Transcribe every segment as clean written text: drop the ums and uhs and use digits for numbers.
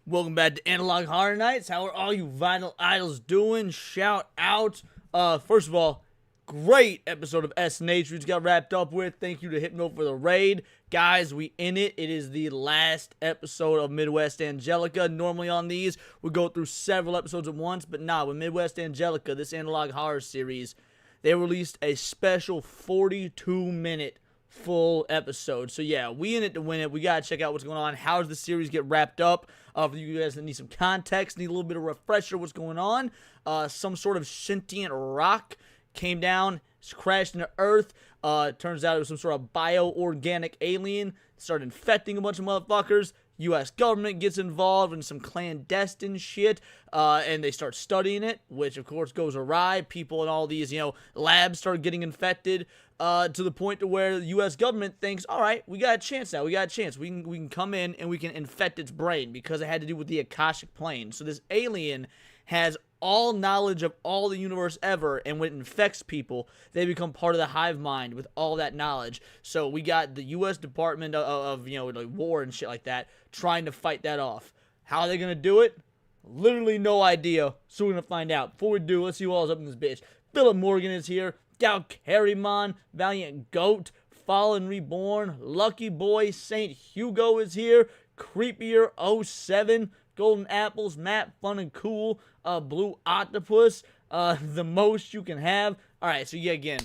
Welcome back to Analog Horror Nights. How are all you vinyl idols doing? Shout out. First of all, great episode of S&H we just got wrapped up with. Thank you to Hypno for the raid. Guys, we in it. It is the last episode of Midwest Angelica. Normally on these, we go through several episodes at once, but nah, with Midwest Angelica, this analog horror series, they released a special 42-minute full episode. So yeah, we in it to win it. We gotta check out what's going on. How does the series get wrapped up? For you guys that need some context, need a little bit of refresher what's going on. Some sort of sentient rock came down, crashed into Earth. Turns out it was some sort of bioorganic alien. Started infecting a bunch of motherfuckers. U.S. government gets involved in some clandestine shit, and they start studying it, which of course goes awry. People in all these, labs start getting infected, to the point to where the U.S. government thinks, all right, we got a chance now. We got a chance. We can come in and we can infect its brain because it had to do with the Akashic plane. So this alien has all knowledge of all the universe ever, and when it infects people, they become part of the hive mind with all that knowledge. So we got the U.S. Department of like War and shit like that trying to fight that off. How are they gonna do it? Literally no idea. So we're gonna find out. Before we do, let's see who all's up in this bitch. Philip Morgan is here. Gal Carrymon, Valiant Goat, Fallen Reborn, Lucky Boy, Saint Hugo is here. Creepier 07. Golden Apples, Matt, Fun and Cool, Blue Octopus, the most you can have. All right, so yeah, again,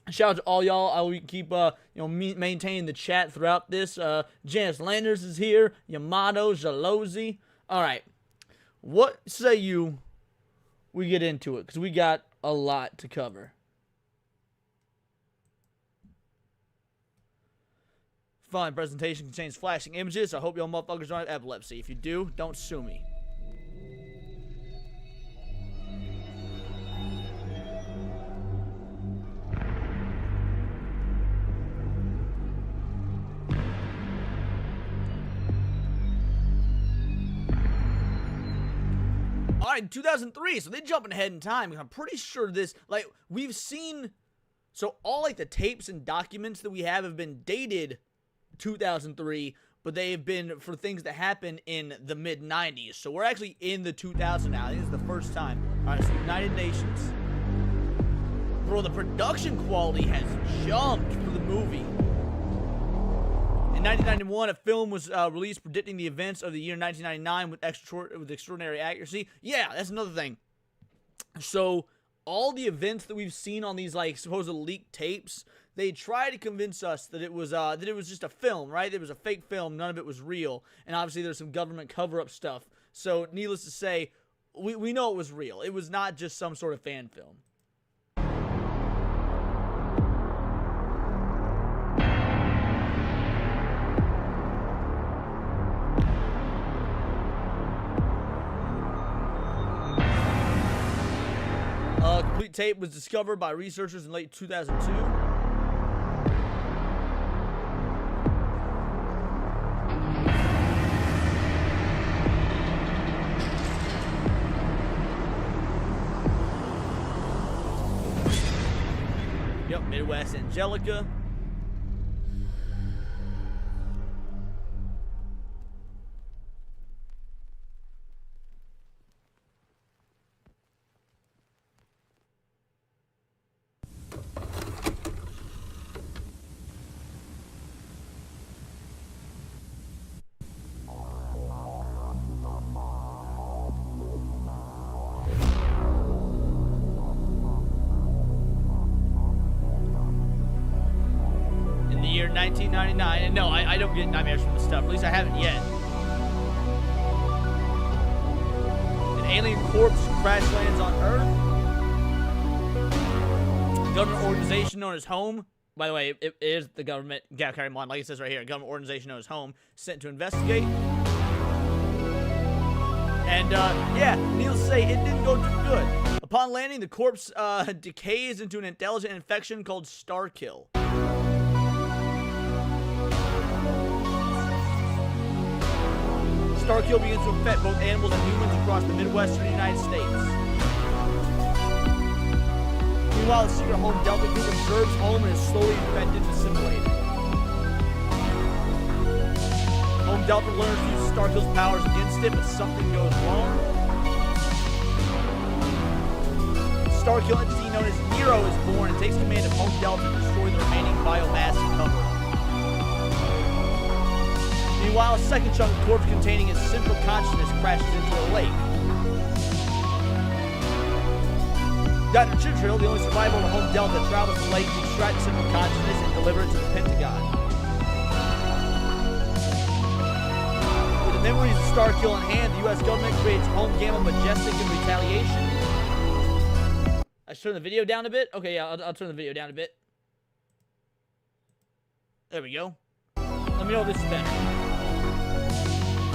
shout out to all y'all. I will keep, maintaining the chat throughout this. Janice Landers is here. Yamato, Jalozi. All right, what say you we get into it? Because we got a lot to cover. Following presentation contains flashing images. I hope y'all motherfuckers don't have epilepsy. If you do, don't sue me. Alright, 2003, so they're jumping ahead in time. I'm pretty sure this, we've seen, so all, the tapes and documents that we have been dated 2003, but they have been for things that happened in the mid-90s. So we're actually in the 2000 now. I think this is the first time. Alright, so United Nations. Bro, the production quality has jumped for the movie. In 1991, a film was released predicting the events of the year 1999 with extraordinary accuracy. Yeah, that's another thing. So all the events that we've seen on these supposed leaked tapes, they try to convince us that it was just a film, right? It was a fake film. None of it was real. And obviously there's some government cover-up stuff. So needless to say, we know it was real. It was not just some sort of fan film. Complete tape was discovered by researchers in late 2002. Yep, Midwest Angelica. In the year 1999, and no, I don't get nightmares from this stuff. At least I haven't yet. An alien corpse crash lands on Earth. A government organization known as HOME. By the way, it is the government. Yeah, carry on, like it says right here. A government organization known as HOME sent to investigate. And yeah, needless to say, it didn't go too good. Upon landing, the corpse decays into an intelligent infection called Starkill. Starkill begins to infect both animals and humans across the Midwestern United States. Meanwhile, the secret home Delta group observes home and is slowly infected and assimilated. Home Delta learns to use Starkill's powers against it, but something goes wrong. Starkill entity known as Nero is born and takes command of Home Delta to destroy the remaining biomass and cover up. Meanwhile, a second chunk of corpse containing its central consciousness crashes into a lake. Dr. Chitril, the only survivor of Home Delta, travels to the lake to extract the central consciousness and deliver it to the Pentagon. With the memories of Starkill in hand, the U.S. government creates Home Gamma Majestic in retaliation. I should turn the video down a bit? Okay, yeah, I'll turn the video down a bit. There we go. Let me know if this is better.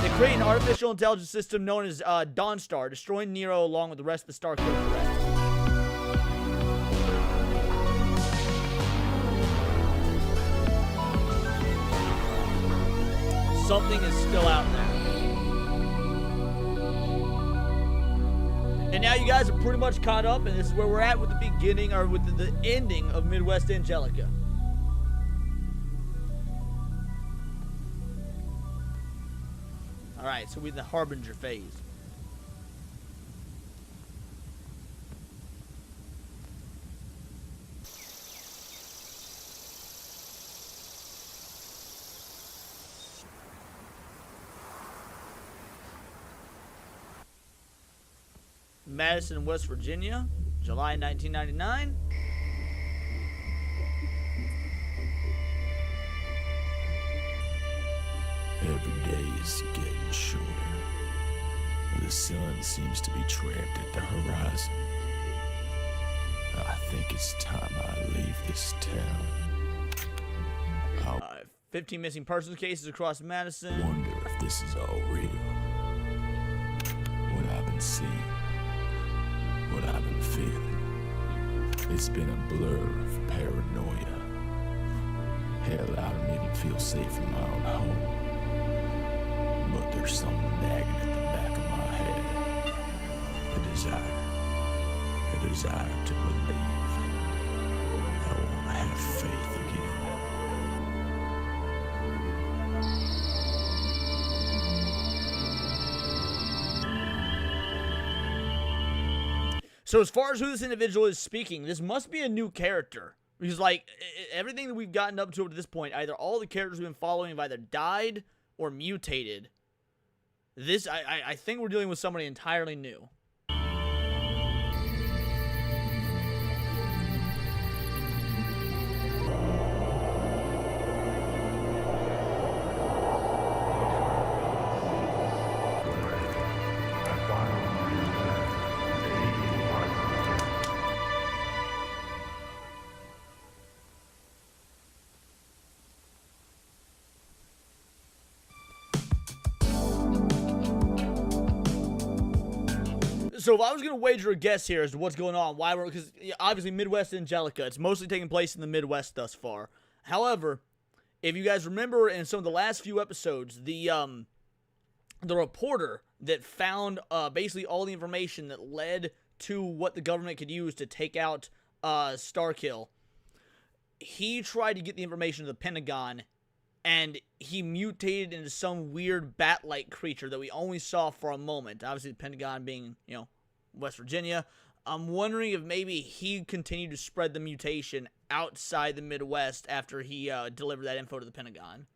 They create an artificial intelligence system known as Dawnstar, destroying Nero along with the rest of the Starkill threat. Something is still out there. And now you guys are pretty much caught up, and this is where we're at with the beginning, or with the ending of Midwest Angelica. Alright, so we're in the Harbinger phase. Madison, West Virginia, July 1999. Every day is getting shorter. The sun seems to be trapped at the horizon. I think it's time I leave this town. 15 missing persons cases across Madison. Wonder if this is all real. What I've been seeing. What I've been feeling. It's been a blur of paranoia. Hell, I don't even feel safe in my own home. But there's something nagging at the back of my head. A desire to believe. I want to have faith again. So as far as who this individual is speaking, this must be a new character. Because, like, everything that we've gotten up to this point, either all the characters we've been following have either died or mutated. This, I think we're dealing with somebody entirely new. So if I was going to wager a guess here as to what's going on, why we're, because obviously Midwest Angelica, it's mostly taking place in the Midwest thus far. However, if you guys remember in some of the last few episodes, the reporter that found basically all the information that led to what the government could use to take out Starkill, he tried to get the information to the Pentagon, and he mutated into some weird bat-like creature that we only saw for a moment. Obviously, the Pentagon being, you know, West Virginia. I'm wondering if maybe he continued to spread the mutation outside the Midwest after he delivered that info to the Pentagon.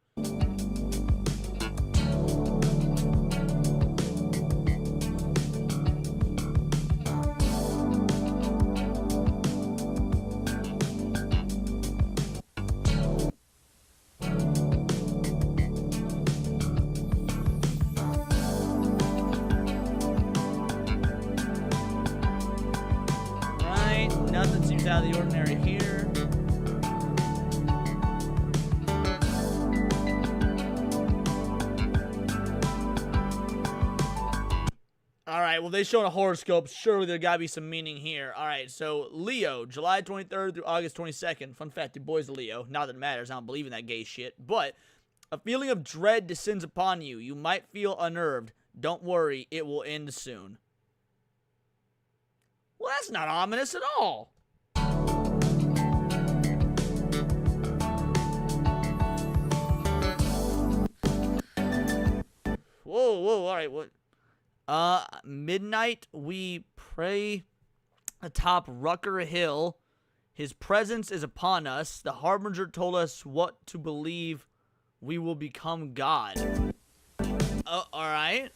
Nothing seems out of the ordinary here. Alright, well, they showed a horoscope. Surely there gotta be some meaning here. Alright, so Leo, July 23rd through August 22nd. Fun fact, your boy's a Leo. Not that it matters, I don't believe in that gay shit. But, a feeling of dread descends upon you. You might feel unnerved. Don't worry, it will end soon. Well, that's not ominous at all. right, what? Midnight, we pray atop Rucker Hill. His presence is upon us. The Harbinger told us what to believe. We will become God. Oh, alright.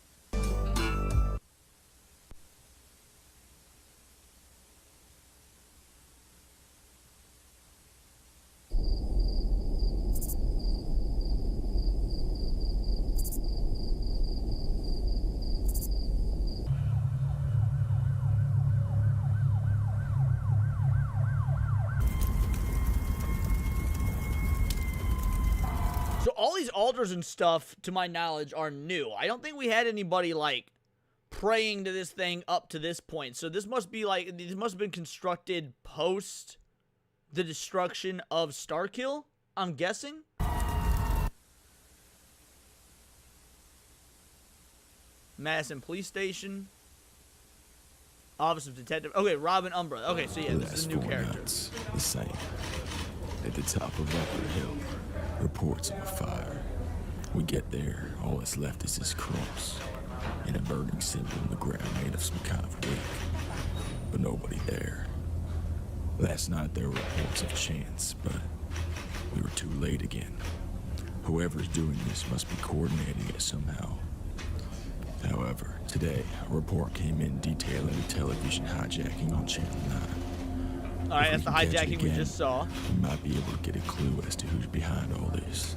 So all these altars and stuff, to my knowledge, are new. I don't think we had anybody, like, praying to this thing up to this point. So this must be, like, this must have been constructed post the destruction of Starkill, I'm guessing. Madison Police Station. Office of Detective. Okay, Robin Umbra. Okay, so yeah, this is a new character. The same. At the top of Rucker Hill. Reports of a fire. We get there, all that's left is this cross, and a burning symbol in the ground made of some kind of wick. But nobody there. Last night there were reports of chants, but we were too late again. Whoever's doing this must be coordinating it somehow. However, today, a report came in detailing a television hijacking on Channel 9. Alright, that's the hijacking we just saw. We might be able to get a clue as to who's behind all this.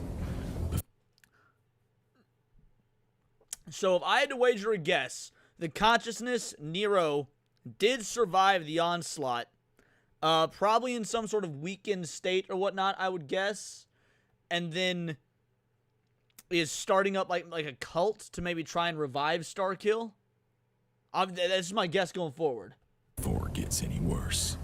So if I had to wager a guess, the consciousness Nero did survive the onslaught. Probably in some sort of weakened state or whatnot, I would guess. And then is starting up like a cult to maybe try and revive Starkill. That's my guess going forward. Before it gets any worse.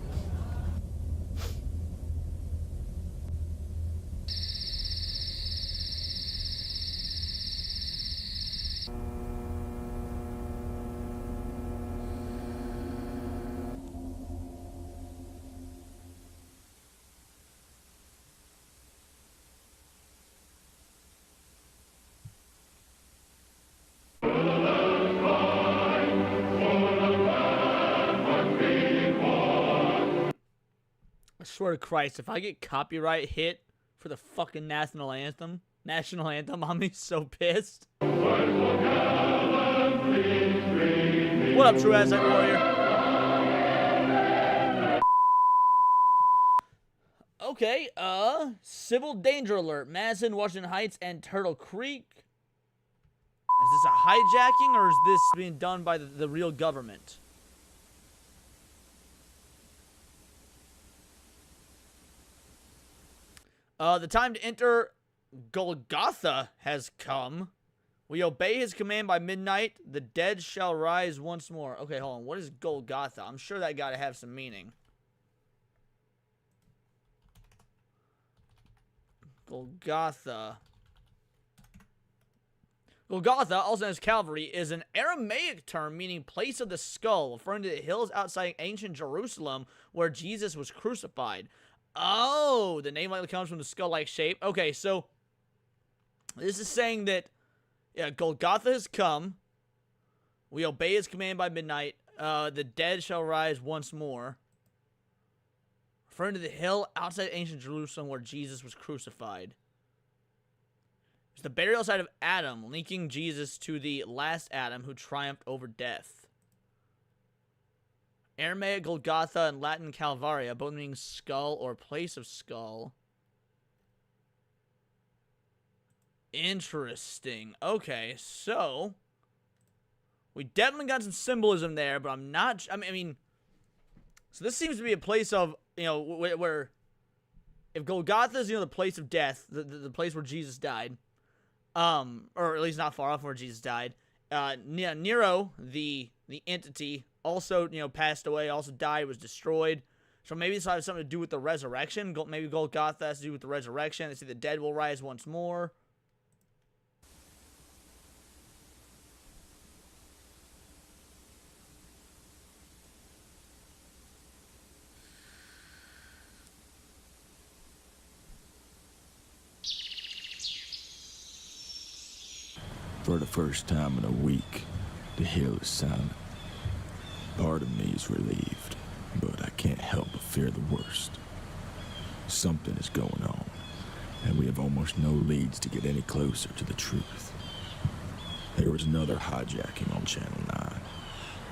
I swear to Christ, if I get copyright hit for the fucking national anthem, I'm be so pissed. What up, True Asset Warrior? Okay, civil danger alert. Madison, Washington Heights, and Turtle Creek. Is this a hijacking, or is this being done by the real government? The time to enter Golgotha has come. We obey his command by midnight. The dead shall rise once more. Okay, hold on. What is Golgotha? I'm sure that gotta have some meaning. Golgotha. Golgotha, also known as Calvary, is an Aramaic term meaning place of the skull, referring to the hills outside ancient Jerusalem where Jesus was crucified. Oh, the name likely comes from the skull-like shape. Okay, so this is saying that, yeah, Golgotha has come. We obey his command by midnight. The dead shall rise once more. Referring to the hill outside ancient Jerusalem where Jesus was crucified. It's the burial site of Adam, linking Jesus to the last Adam who triumphed over death. Aramaic Golgotha and Latin Calvaria, both meaning skull or place of skull. Interesting. Okay, so we definitely got some symbolism there, but I'm not. I mean, so this seems to be a place of, you know, where if Golgotha is, you know, the place of death, the place where Jesus died, or at least not far off where Jesus died. Nero, the entity, also, you know, passed away, also died, was destroyed. So maybe this has something to do with the resurrection. Maybe Golgotha has to do with the resurrection. They say the dead will rise once more. For the first time in a week, the hill is silent. Part of me is relieved, but I can't help but fear the worst. Something is going on, and we have almost no leads to get any closer to the truth. There was another hijacking on Channel 9,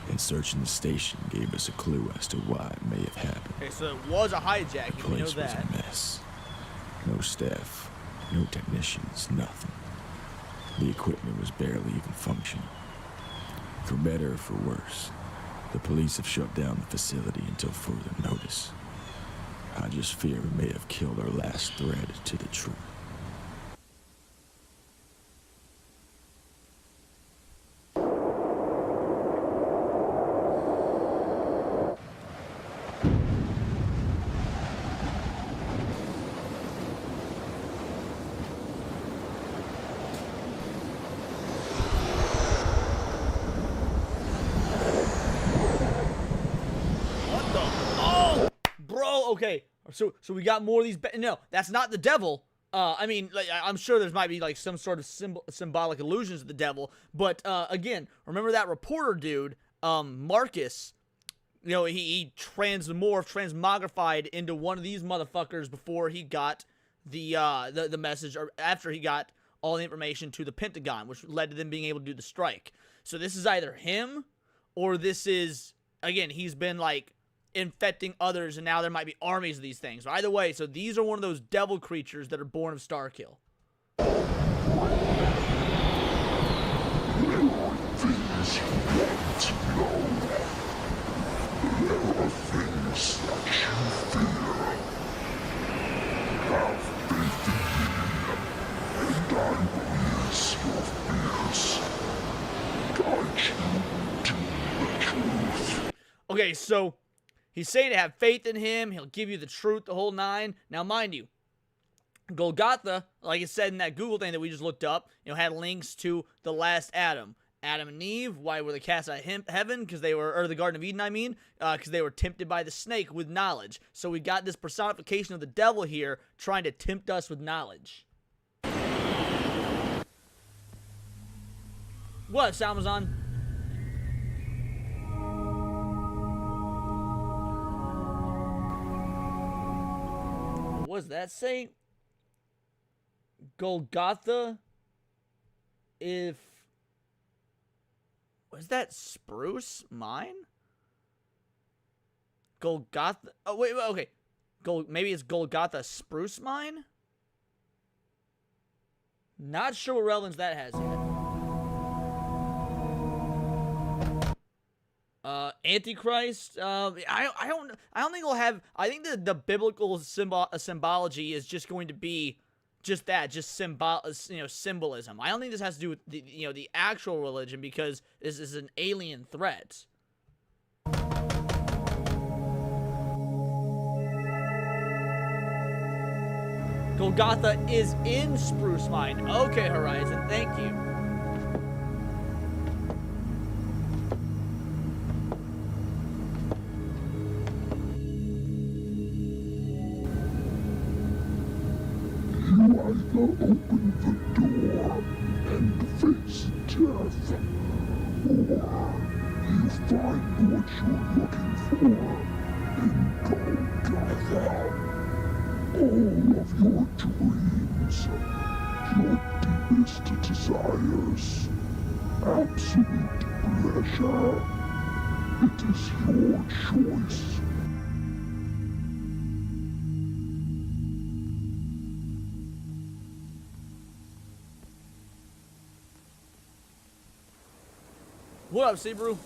and searching the station gave us a clue as to why it may have happened. Okay, so it was a hijacking, The we know place was that. a mess. No staff, no technicians, nothing. The equipment was barely even functioning. For better or for worse, the police have shut down the facility until further notice. I just fear we may have killed our last thread to the truth. Okay, so we got more of these. No, that's not the devil. I mean, like, I'm sure there might be like some sort of symbolic allusions to the devil. But again, remember that reporter dude, Marcus. You know, he transmogrified into one of these motherfuckers before he got the message, or after he got all the information to the Pentagon, which led to them being able to do the strike. So this is either him, or this is, again, he's been like infecting others, and now there might be armies of these things. Either way, so these are one of those devil creatures that are born of Starkill. Okay, so he's saying to have faith in him. He'll give you the truth, the whole nine. Now, mind you, Golgotha, like it said in that Google thing that we just looked up, you know, had links to the last Adam. Adam and Eve, why were they cast out of heaven? Because they were, or the Garden of Eden, I mean, because they were tempted by the snake with knowledge. So we got this personification of the devil here trying to tempt us with knowledge. What, Salmazan? What does that say? Golgotha? Was that spruce mine? Golgotha? Oh, wait, okay. Maybe it's Golgotha spruce mine? Not sure what relevance that has yet. Antichrist. I don't think we'll have. I think the biblical symbology is just going to be just that, just symbolism. I don't think this has to do with the actual religion, because this is an alien threat. Golgotha is in Spruce Mine. Okay, Horizon, thank you. You either open the door and face death, or you find what you're looking for in Golgotha. All of your dreams, your deepest desires, absolute pleasure. It is your choice. What up, Sebrew?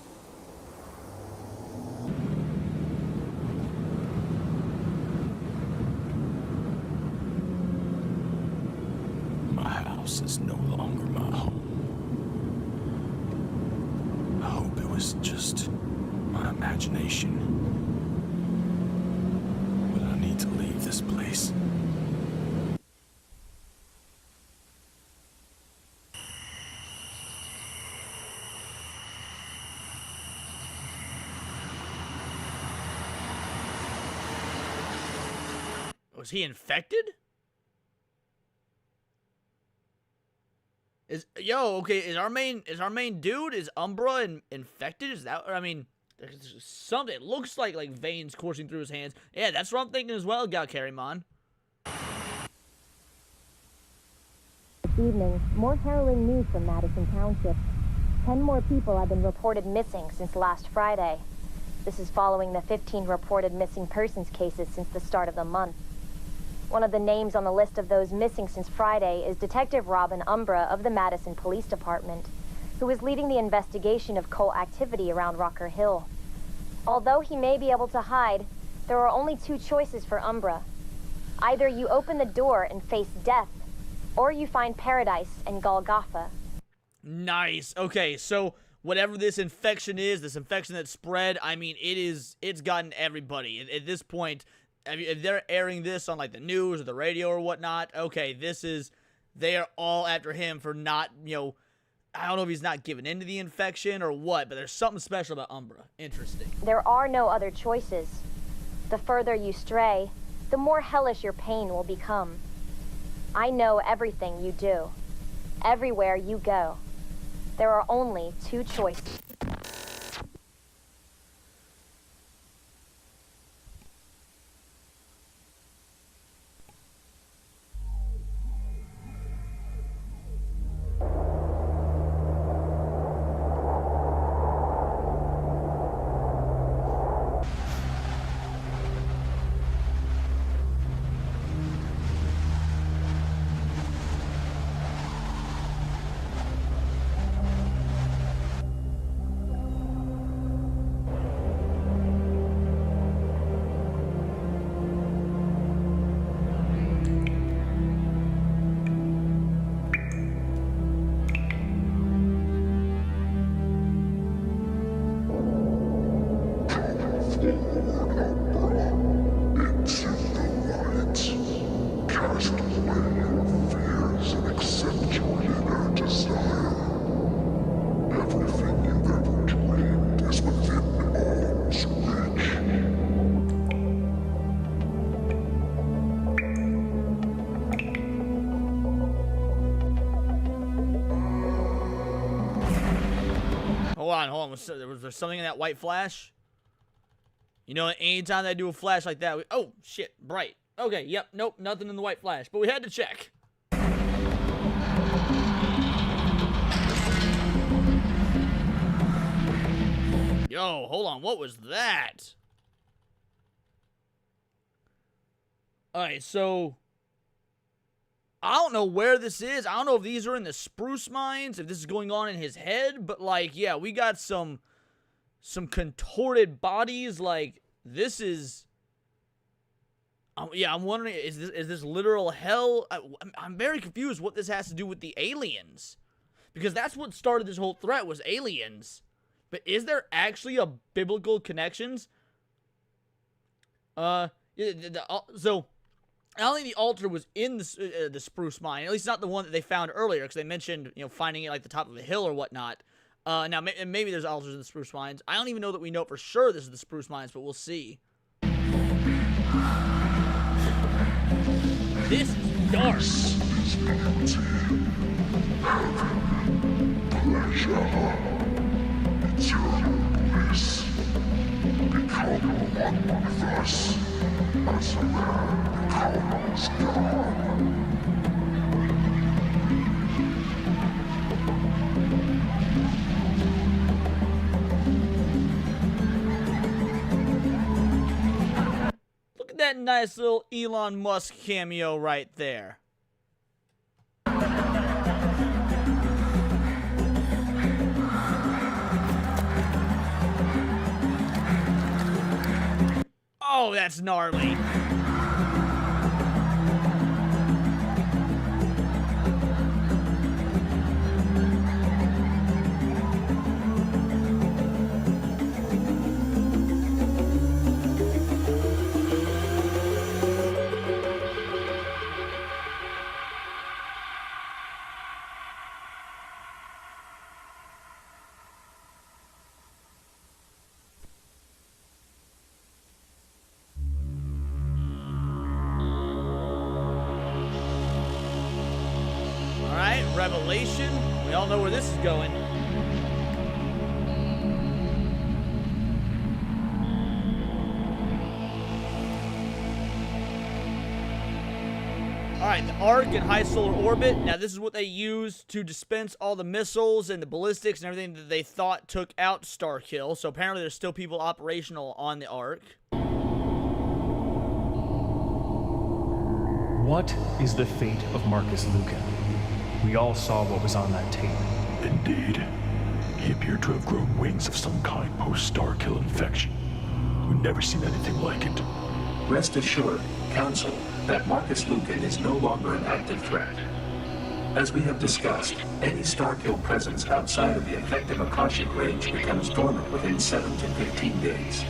My house is no longer my home. I hope it was just my imagination. But I need to leave this place. Was he infected? Okay, is our main dude, is Umbra infected? Is that, I mean, there's something, it looks like veins coursing through his hands. Yeah, that's what I'm thinking as well, Galcarimon. This evening, more harrowing news from Madison Township. 10 more people have been reported missing since last Friday. This is following the 15 reported missing persons cases since the start of the month. One of the names on the list of those missing since Friday is Detective Robin Umbra of the Madison Police Department, who is leading the investigation of cult activity around Rocker Hill. Although he may be able to hide, there are only two choices for Umbra. Either you open the door and face death, or you find paradise and Golgotha. Nice. Okay, so whatever this infection is, this infection that spread, I mean, it's gotten everybody. At this point, if they're airing this on, like, the news or the radio or whatnot, okay, they are all after him for not, I don't know if he's not giving into the infection or what, but there's something special about Umbra. Interesting. There are no other choices. The further you stray, the more hellish your pain will become. I know everything you do. Everywhere you go. There are only two choices. Hold on. Was there something in that white flash? Anytime they do a flash like that, oh, shit, bright. Okay, yep, nope, nothing in the white flash, but we had to check. Yo, hold on, what was that? Alright, so I don't know where this is. I don't know if these are in the spruce mines, if this is going on in his head, but, like, yeah, we got some contorted bodies. Like, this is, I'm wondering, is this literal hell? I'm very confused what this has to do with the aliens, because that's what started this whole threat, was aliens. But is there actually a biblical connections? So I don't think the altar was in the spruce mine, at least not the one that they found earlier, because they mentioned, finding it like the top of a hill or whatnot. Now, maybe there's altars in the spruce mines. I don't even know that we know for sure this is the spruce mines, but we'll see. This is dark. Eternal bliss. Become one with us, as a man becomes God. Look at that nice little Elon Musk cameo right there. Oh, that's gnarly. revelation. We all know where this is going. Alright, the Ark in high solar orbit. Now, this is what they use to dispense all the missiles and the ballistics and everything that they thought took out Starkill. So apparently there's still people operational on the Ark. What is the fate of Marcus Lucan? We all saw what was on that tape. Indeed. He appeared to have grown wings of some kind post-Starkill infection. We've never seen anything like it. Rest assured, Council, that Marcus Lucan is no longer an active threat. As we have discussed, any Starkill presence outside of the effective Akashic range becomes dormant within 7 to 15 days.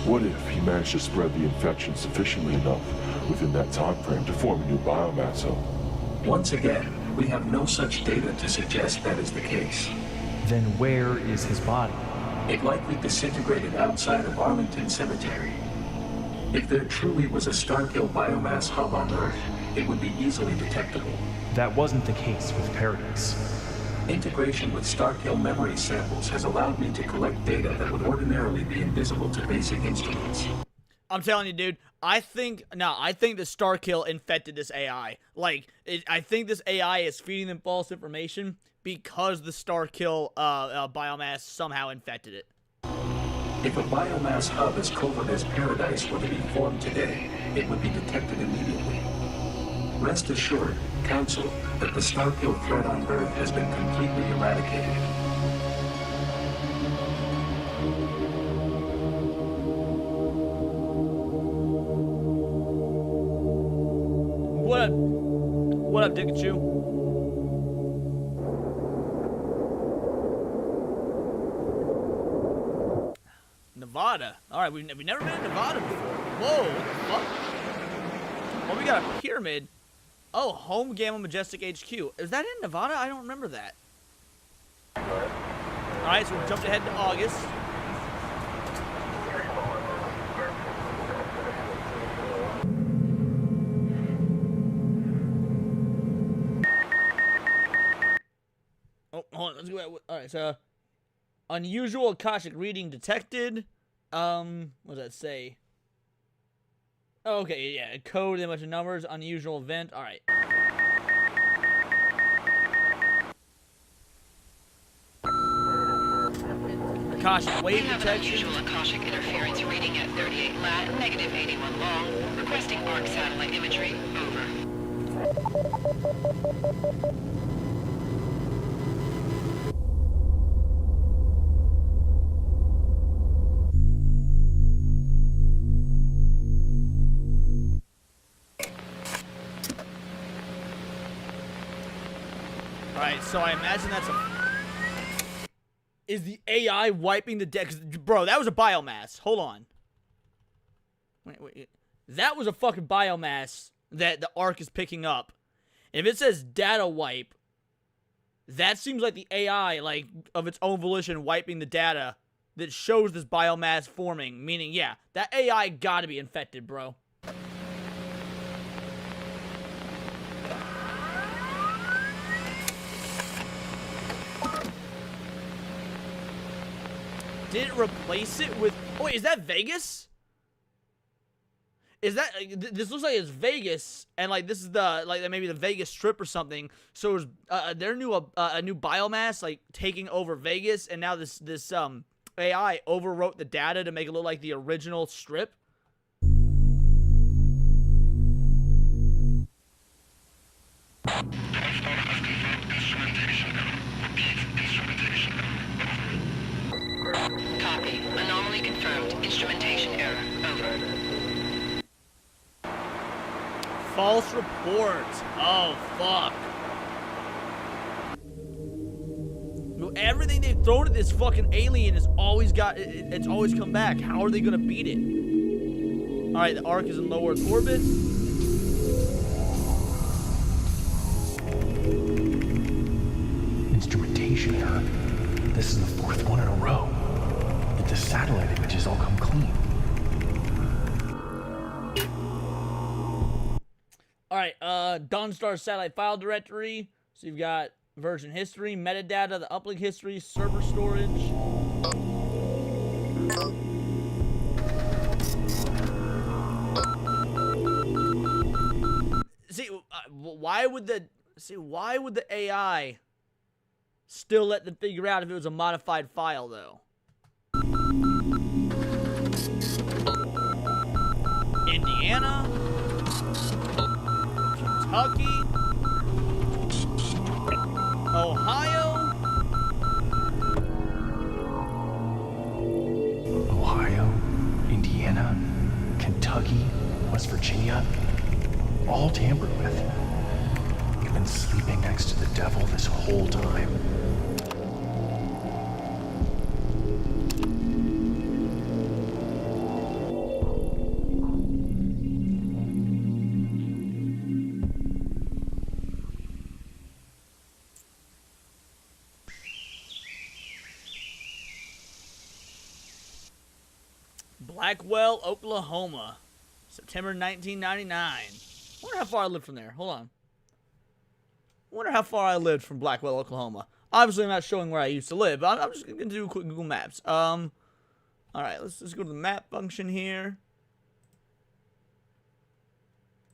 What if he managed to spread the infection sufficiently enough within that time frame to form a new biomass cell? Once again, we have no such data to suggest that is the case. Then where is his body? It likely disintegrated outside of Arlington Cemetery. If there truly was a Starkill biomass hub on Earth, it would be easily detectable. That wasn't the case with Paradise. Integration with Starkill memory samples has allowed me to collect data that would ordinarily be invisible to basic instruments. I'm telling you, dude, I think the Starkill infected this AI. Like, I think this AI is feeding them false information because the Starkill biomass somehow infected it. If a biomass hub as covert as Paradise were to be formed today, it would be detected immediately. Rest assured, Council, that the Starkill threat on Earth has been completely eradicated. What up, Pikachu? Nevada. Alright, we've never been in Nevada before. Whoa, what the fuck? Well, we got a pyramid. Oh, Home Gamma Majestic HQ. Is that in Nevada? I don't remember that. Alright, so we jumped ahead to August. Oh, hold on, let's go. Alright, so unusual Akashic reading detected. What does that say? Oh, okay, yeah, code, a bunch of numbers, unusual event. Alright. Akashic wave we have detection. An unusual Akashic interference reading at 38 lat, negative 81 long. Requesting ARC satellite imagery. Over. Alright, so I imagine that's a... Is the AI wiping the deck? Bro, that was a biomass. Hold on. Wait. That was a fucking biomass that the Ark is picking up. And if it says data wipe, that seems like the AI, like, of its own volition wiping the data that shows this biomass forming. Meaning, yeah, that AI gotta be infected, bro. Did it replace it with... Oh, wait, is that Vegas? Is that... This looks like it's Vegas, and, like, this is the... Like, maybe the Vegas Strip or something. So, is their new... a new biomass, like, taking over Vegas, and now this AI overwrote the data to make it look like the original Strip? Copy. Anomaly confirmed. Instrumentation error. Over. False report. Oh, fuck. Everything they've thrown at this fucking alien has always got... It's always come back. How are they gonna beat it? Alright, the Ark is in low Earth orbit. Instrumentation error. This is the fourth one in a row. The satellite images all come clean. Alright, Dawnstar satellite file directory. So you've got version history, metadata, the uplink history, server storage. See, why would the AI still let them figure out if it was a modified file, though? Indiana, Kentucky, Ohio, Indiana, Kentucky, West Virginia, all tampered with. You've been sleeping next to the devil this whole time. Blackwell, Oklahoma, September 1999. I wonder how far I lived from there. Hold on. I wonder how far I lived from Blackwell, Oklahoma. Obviously, I'm not showing where I used to live, but I'm just going to do a quick Google Maps. All right, let's go to the map function here.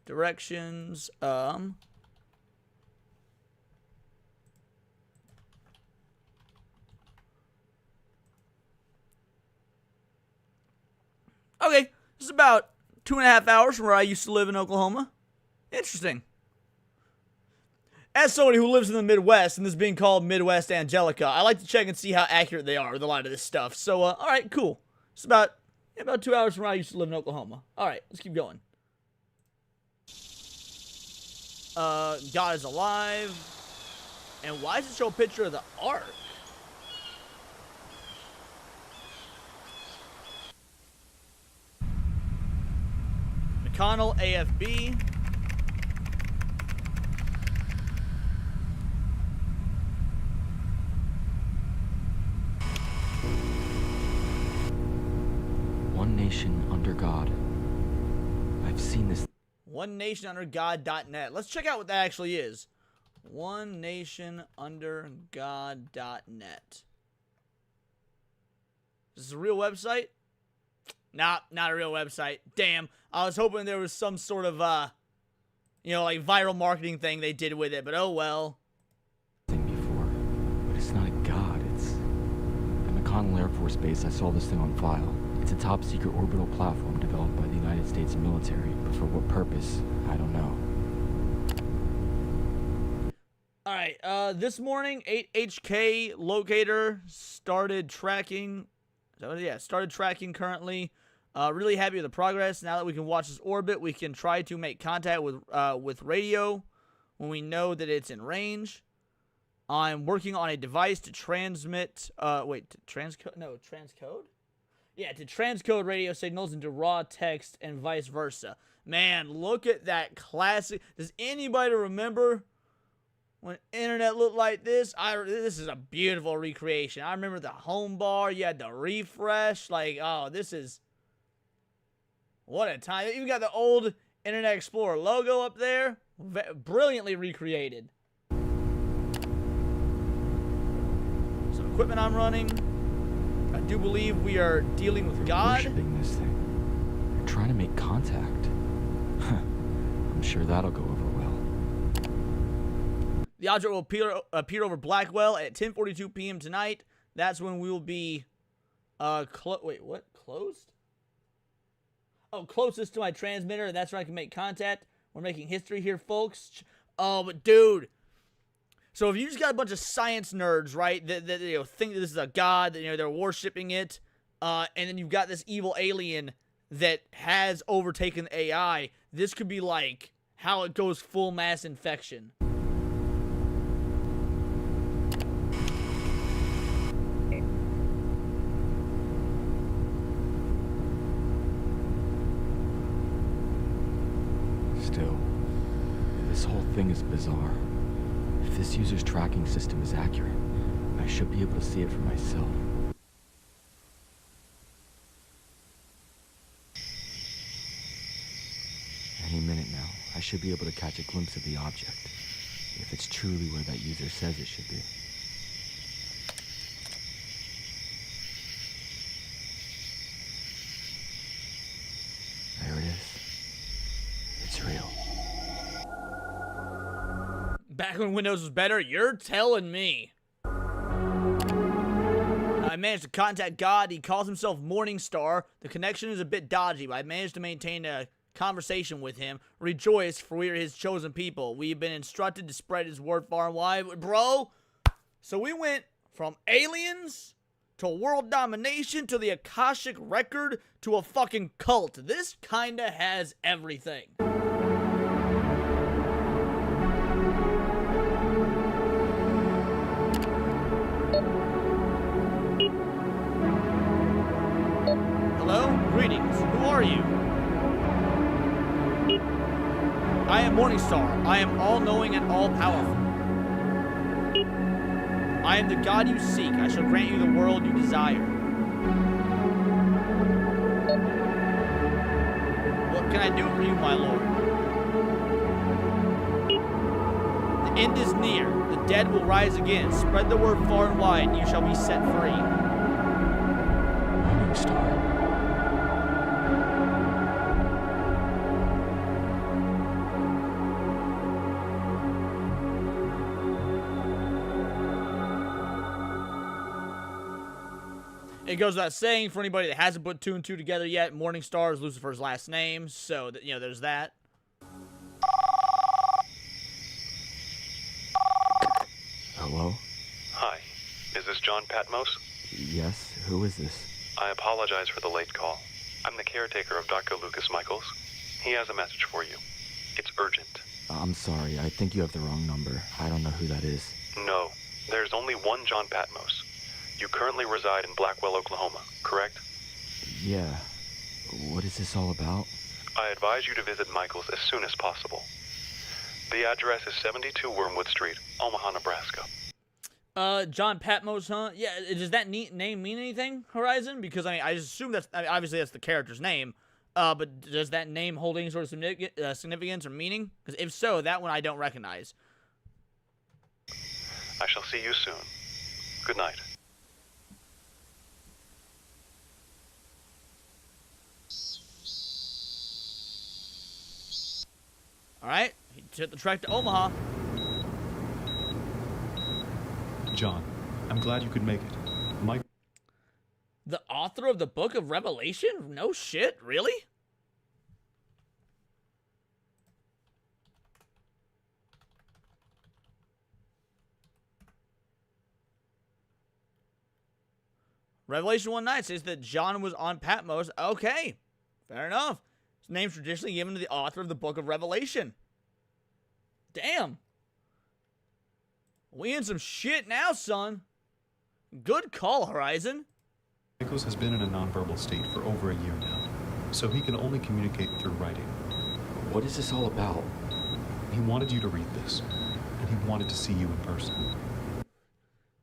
Directions. Okay, this is about 2.5 hours from where I used to live in Oklahoma. Interesting. As somebody who lives in the Midwest, and this being called Midwest Angelica, I like to check and see how accurate they are with a lot of this stuff. So, all right, cool. It's about 2 hours from where I used to live in Oklahoma. All right, let's keep going. God is alive. And why does it show a picture of the Ark? McConnell, AFB. One nation under God. I've seen this. OneNationUnderGod.net. Let's check out what that actually is. OneNationUnderGod.net. Is this a real website? Nah, not a real website. Damn. I was hoping there was some sort of, like viral marketing thing they did with it, but oh well. Thing before, but it's not a god. It's at McConnell Air Force Base. I saw this thing on file. It's a top secret orbital platform developed by the United States military, but for what purpose, I don't know. All right. This morning, 8HK locator started tracking. Started tracking currently. Really happy with the progress. Now that we can watch this orbit, we can try to make contact with radio when we know that it's in range. I'm working on a device to transmit. Transcode? Yeah, to transcode radio signals into raw text and vice versa. Man, look at that classic. Does anybody remember when internet looked like this? This is a beautiful recreation. I remember the home bar. You had the refresh. Like, oh, this is... What a time. You even got the old Internet Explorer logo up there. Brilliantly recreated. Some equipment I'm running. I do believe we are dealing with God. Worshipping this thing. They're trying to make contact. I'm sure that'll go over well. The object will appear over Blackwell at 10:42 p.m. tonight. That's when we will be closed? Oh, closest to my transmitter, and that's where I can make contact. We're making history here, folks. Oh, but dude. So if you just got a bunch of science nerds, right, that think that this is a god, that they're worshiping it, and then you've got this evil alien that has overtaken AI, this could be like how it goes full mass infection. Still, this whole thing is bizarre. If this user's tracking system is accurate, I should be able to see it for myself. Any minute now, I should be able to catch a glimpse of the object. if it's truly where that user says it should be. There it is. It's real. Back when Windows was better? You're telling me. I managed to contact God. He calls himself Morningstar. The connection is a bit dodgy, but I managed to maintain a conversation with him. Rejoice, for we are his chosen people. We've been instructed to spread his word far and wide. Bro, so we went from aliens to world domination to the Akashic record to a fucking cult. This kinda has everything. Hello? Greetings. Who are you? I am Morningstar. I am all-knowing and all-powerful. I am the God you seek. I shall grant you the world you desire. What can I do for you, my lord? The end is near. The dead will rise again. Spread the word far and wide, and you shall be set free. Morningstar. It goes without saying, for anybody that hasn't put two and two together yet, Morningstar is Lucifer's last name, so, you know, there's that. Hello? Hi. Is this John Patmos? Yes, who is this? I apologize for the late call. I'm the caretaker of Dr. Lucas Michaels. He has a message for you. It's urgent. I'm sorry, I think you have the wrong number. I don't know who that is. No, there's only one John Patmos. You currently reside in Blackwell, Oklahoma, correct? Yeah. What is this all about? I advise you to visit Michaels as soon as possible. The address is 72 Wormwood Street, Omaha, Nebraska. John Patmos, huh? Yeah, does that name mean anything, Horizon? Because, I mean, I just assume that's, I mean, obviously that's the character's name, but does that name hold any sort of significance or meaning? Because if so, that one I don't recognize. I shall see you soon. Good night. Alright, he took the trek to Omaha. John, I'm glad you could make it. Mike. The author of the Book of Revelation? No shit, really? Revelation 1:9 says that John was on Patmos. Okay, fair enough. His name's traditionally given to the author of the Book of Revelation. Damn. We in some shit now, son. Good call, Horizon. Michaels has been in a nonverbal state for over a year now, so he can only communicate through writing. What is this all about? He wanted you to read this, and he wanted to see you in person.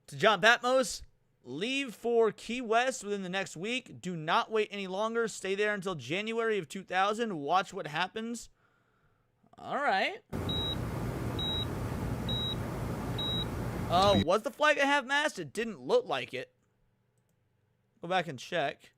To John Patmos, leave for Key West within the next week. Do not wait any longer. Stay there until January of 2000. Watch what happens. All right. Was the flag at half-mast? It didn't look like it. Go back and check.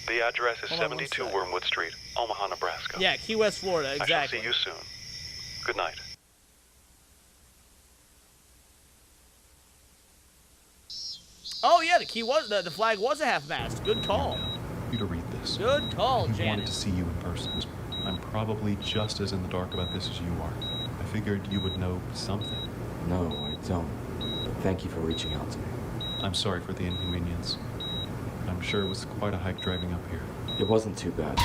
The address is 72 Wormwood Street, Omaha, Nebraska. Yeah, Key West, Florida, exactly. I shall see you soon. Good night. Oh yeah, the flag was a half-mast. Good call. You to read this. Good call, He Janet. wanted to see you in person. I'm probably just as in the dark about this as you are. I figured you would know something. No, I don't. But thank you for reaching out to me. I'm sorry for the inconvenience. I'm sure it was quite a hike driving up here. It wasn't too bad.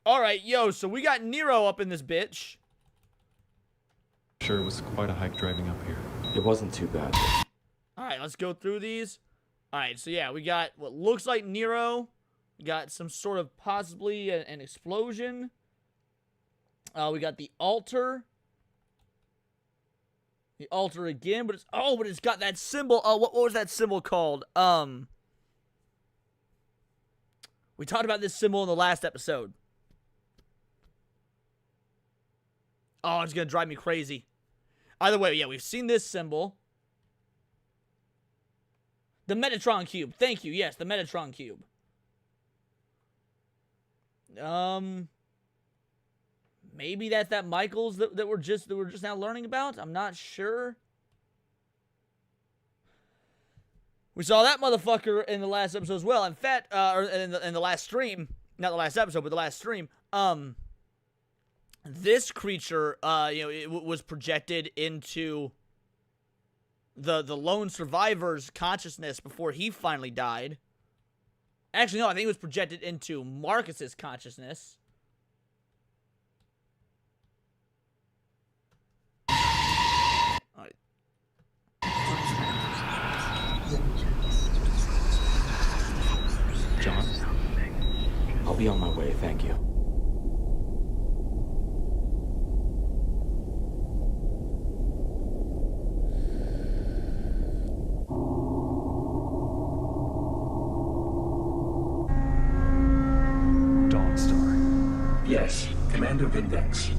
Alright, yo, so we got Nero up in this bitch. Sure, it was quite a hike driving up here. It wasn't too bad. Alright, let's go through these. Alright, so yeah, we got what looks like Nero. We got some sort of possibly an explosion. We got the altar. The altar again, but it's got that symbol. What was that symbol called? We talked about this symbol in the last episode. Oh, it's going to drive me crazy. Either way, yeah, we've seen this symbol. The Metatron Cube. Thank you. Yes, the Metatron Cube. Maybe that's that Michael's that we're just now learning about. I'm not sure. We saw that motherfucker in the last episode as well. In fact, or in the last stream, not the last episode, but the last stream. This creature, it was projected into the lone survivor's consciousness before he finally died. Actually, no, I think it was projected into Marcus's consciousness. John, I'll be on my way, thank you. Dawnstar. Yes, Commander Vindex.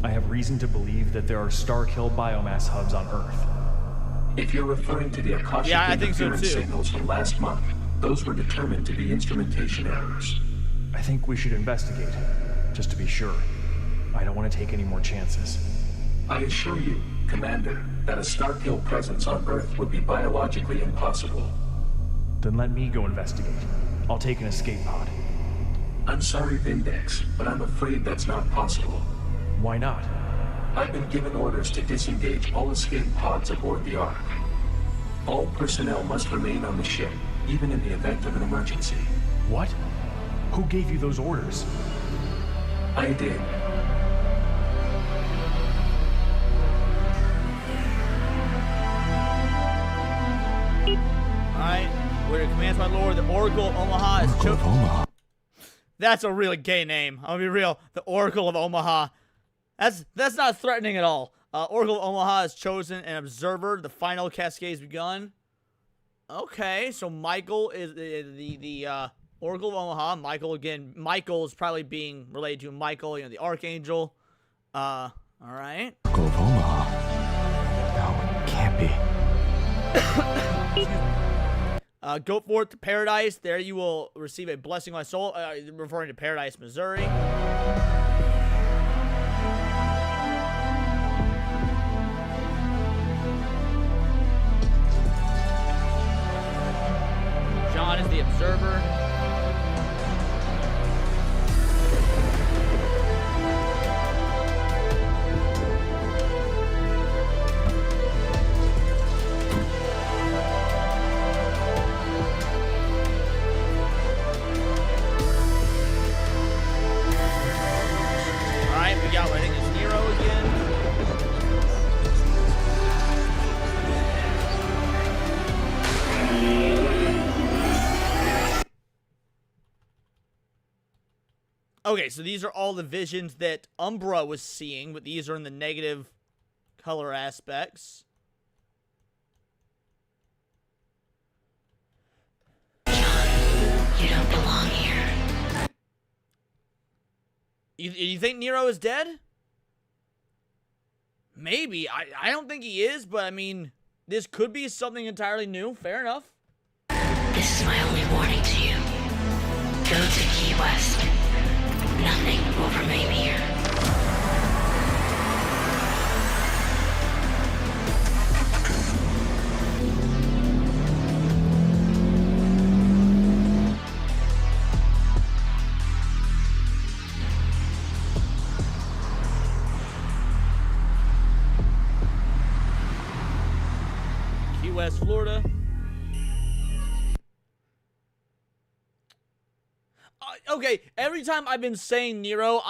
I have reason to believe that there are Starkill biomass hubs on Earth. If you're referring to the Akashic I think so interference too. signals from last month, those were determined to be instrumentation errors. I think we should investigate, just to be sure. I don't want to take any more chances. I assure you, Commander, that a Starkill presence on Earth would be biologically impossible. Then let me go investigate. I'll take an escape pod. I'm sorry, Vindex, but I'm afraid that's not possible. Why not? I've been given orders to disengage all escape pods aboard the Ark. All personnel must remain on the ship, even in the event of an emergency. What? Who gave you those orders? I did. Alright, we're your commands, my lord. The Oracle of Omaha is Oracle of chosen. Omaha. That's a really gay name. I'll be real. The Oracle of Omaha. That's not threatening at all. Oracle of Omaha has chosen an observer. The final cascade's begun. Okay, so Michael is the Oracle of Omaha. Michael is probably being related to Michael, the Archangel. All right. Oracle of Omaha. No, it can't be. Go forth to paradise. There you will receive a blessing of my soul. Referring to Paradise, Missouri. John is the observer. Alright, we got, I think it's Nero again. Okay, so these are all the visions that Umbra was seeing, but these are in the negative color aspects. You don't belong here. You think Nero is dead? Maybe. I don't think he is, but I mean, this could be something entirely new. Fair enough. This is my only warning to you. Go to Key West. Nothing will remain here. Key West, Florida. Okay, every time I've been saying Nero,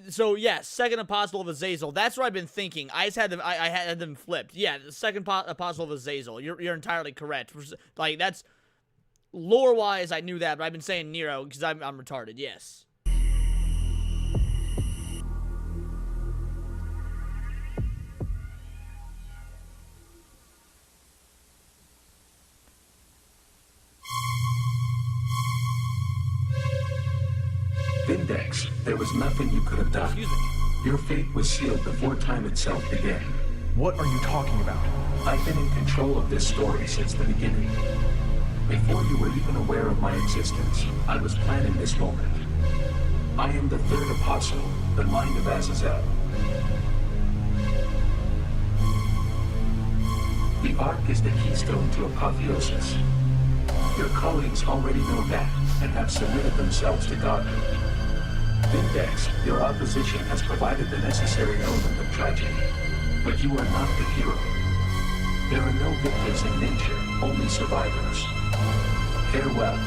so yeah, second apostle of Azazel. That's what I've been thinking. I just had them, I had them flipped. Yeah, the second apostle of Azazel. You're entirely correct. Like, that's lore wise, I knew that, but I've been saying Nero because I'm retarded. Yes. Vindex, there was nothing you could have done. Excuse me. Your fate was sealed before time itself began. What are you talking about? I've been in control of this story since the beginning. Before you were even aware of my existence, I was planning this moment. I am the third apostle, the mind of Azazel. The Ark is the keystone to apotheosis. Your colleagues already know that and have submitted themselves to God. Vindex, your opposition has provided the necessary element of tragedy, but you are not the hero. There are no victims in nature, only survivors. Farewell.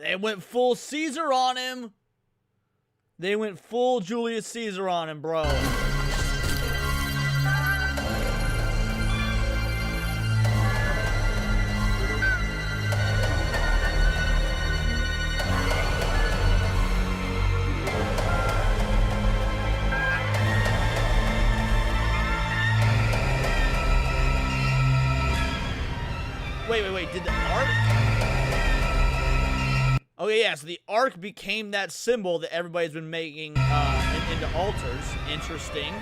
They went full Caesar on him. They went full Julius Caesar on him, bro. Wait, did the Ark? Okay, yeah, so the Ark became that symbol that everybody's been making into altars. Interesting.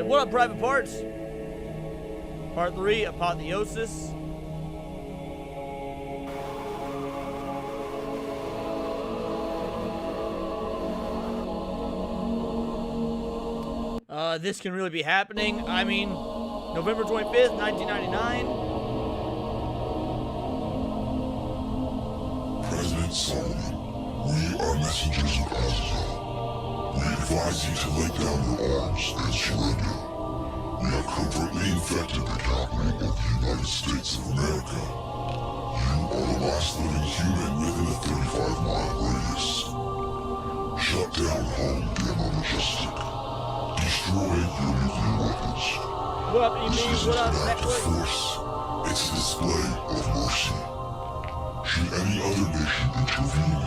What up, Private Parts? Part 3, Apotheosis. This can really be happening. I mean, November 25th, 1999. President Solomon, we are messengers of Azazel. We advise you to lay down your arms and surrender. We have covertly infected the capital of the United States of America. You are the last living human within a 35-mile radius. Shut down home Gamma Majestic. Destroy your nuclear weapons. What up, EB? This isn't What up, an act of Netflix? force. It's a display of mercy. Should any other nation intervene,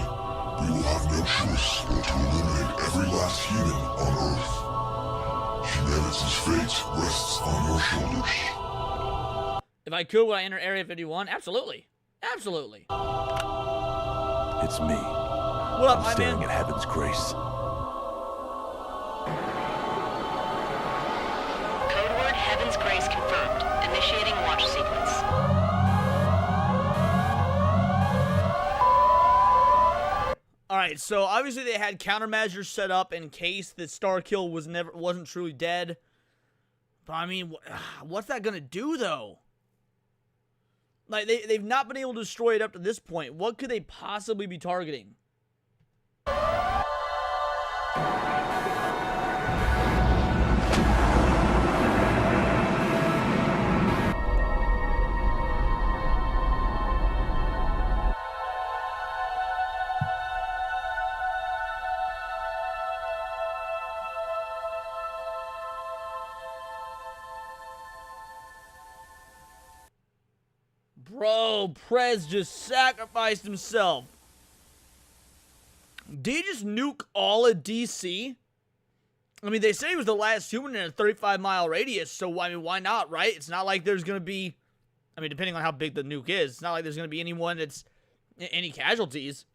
we will have no choice but to eliminate every last human on Earth. Humanity's fate rests on your shoulders. If I could, would I enter Area 51? Absolutely. Absolutely. It's me. What up, I'm my staring man? at heaven's grace. Code word Heaven's Grace confirmed. Initiating watch sequence. Alright, so obviously they had countermeasures set up in case the Starkill wasn't truly dead. But I mean, what's that gonna do though? Like they've not been able to destroy it up to this point. What could they possibly be targeting? Bro, Prez just sacrificed himself. Did he just nuke all of DC? I mean, they say he was the last human in a 35-mile radius, so, I mean, why not, right? It's not like there's going to be, I mean, depending on how big the nuke is, it's not like there's going to be anyone that's, any casualties.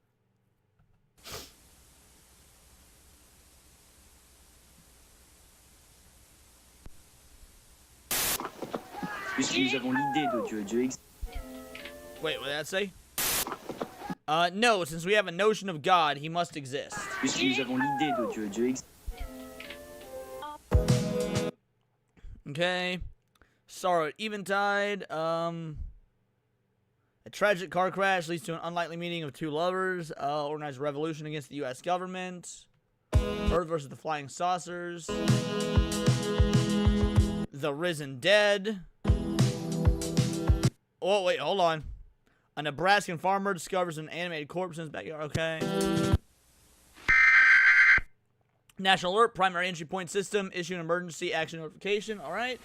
Puisque nous avons l'idée d'Dieu Wait, what did that say? No, since we have a notion of God, he must exist. Puisque nous avons l'idée d'Dieu Okay. Sorrow at Eventide. A tragic car crash leads to an unlikely meeting of two lovers. Organized revolution against the U.S. government. Earth versus the flying saucers. The risen dead. Oh, wait, hold on. A Nebraskan farmer discovers an animated corpse in his backyard. Okay. National alert, primary entry point system, issue an emergency action notification. All right.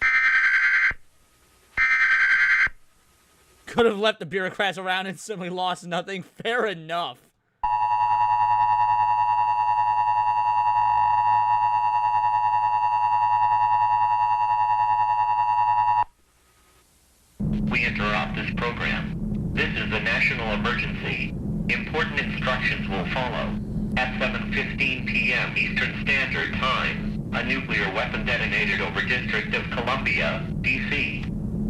Could have left the bureaucrats around and simply lost nothing. Fair enough. we interrupt this program. This is a national emergency. Important instructions will follow. At 7:15 p.m. Eastern Standard Time, a nuclear weapon detonated over District of Columbia, D.C.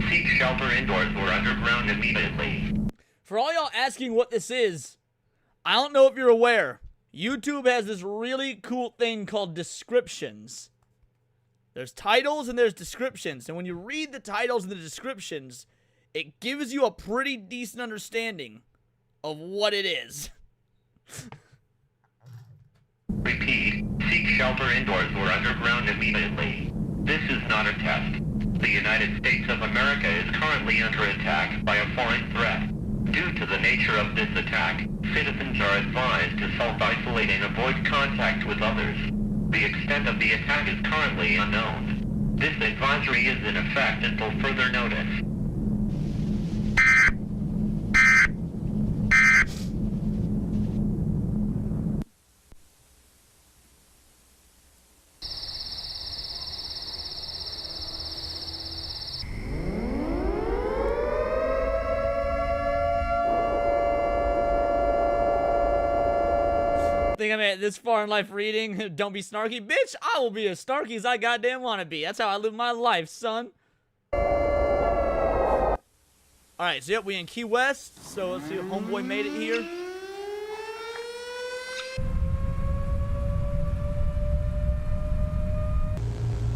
Seek shelter indoors or underground immediately. For all y'all asking what this is, I don't know if you're aware. YouTube has this really cool thing called descriptions. There's titles and there's descriptions. And when you read the titles and the descriptions, it gives you a pretty decent understanding of what it is. Repeat, seek shelter indoors or underground immediately. This is not a test. The United States of America is currently under attack by a foreign threat. Due to the nature of this attack, citizens are advised to self-isolate and avoid contact with others. The extent of the attack is currently unknown. This advisory is in effect until further notice. Think I'm at this far in life reading, don't be snarky. Bitch, I will be as snarky as I goddamn want to be. That's how I live my life, son. Alright, so yep, we in Key West. So let's see if homeboy made it here.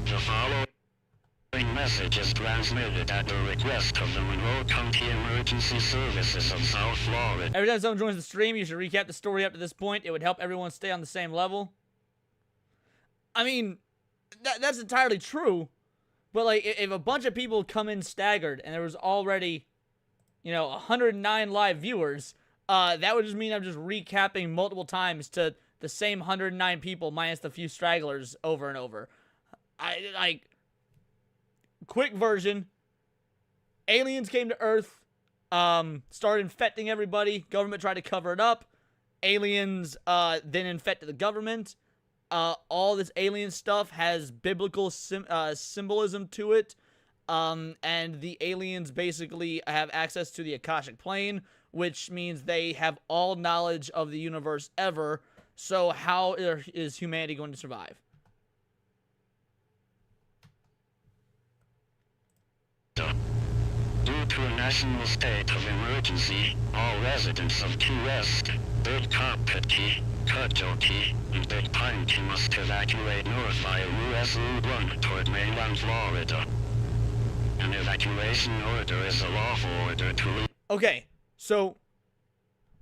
The following message is transmitted at the request of the Monroe County Emergency Services of South Florida. Every time someone joins the stream, you should recap the story up to this point. It would help everyone stay on the same level. I mean, that's entirely true. But, like, if a bunch of people come in staggered and there was already, you know, 109 live viewers, that would just mean I'm just recapping multiple times to the same 109 people minus the few stragglers over and over. Quick version, aliens came to Earth, started infecting everybody, government tried to cover it up, aliens then infected the government. All this alien stuff has biblical symbolism to it, and the aliens basically have access to the Akashic Plane, which means they have all knowledge of the universe ever, so how is humanity going to survive? Due to a national state of emergency, all residents of Key West, Big Carpet Key, Cudgel Key, and Big Pine Key must evacuate north via US Route 1 toward mainland Florida. An evacuation order is a lawful order to leave. Okay, so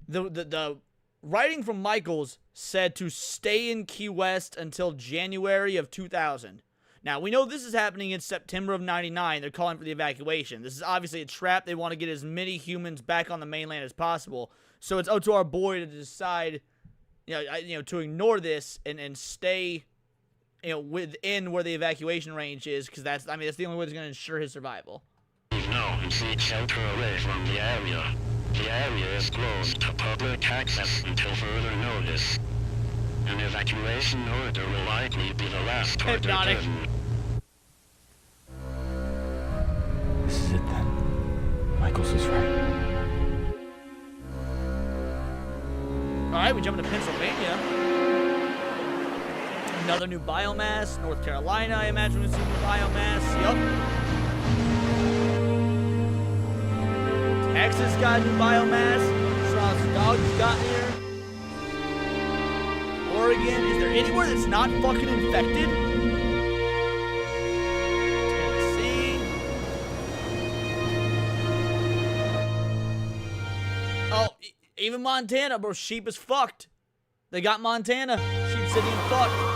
the writing from Michaels said to stay in Key West until January of 2000. Now, we know this is happening in September of 99. They're calling for the evacuation. This is obviously a trap. They want to get as many humans back on the mainland as possible. So it's up to our boy to decide, to ignore this and stay, within where the evacuation range is, because that's the only way that's going to ensure his survival. No, and seek shelter away from the area. The area is closed to public access until further notice. An evacuation order will likely be the last order given. This is it then. Michaels was right. Alright, we jump into Pennsylvania. Another new biomass. North Carolina, I imagine we'll see new biomass. Yup. Texas got new biomass. Strong's dogs got here. Oregon, is there anywhere that's not fucking infected? Tennessee. Oh, even Montana, bro. Sheep is fucked. They got Montana. Sheep City and fucked.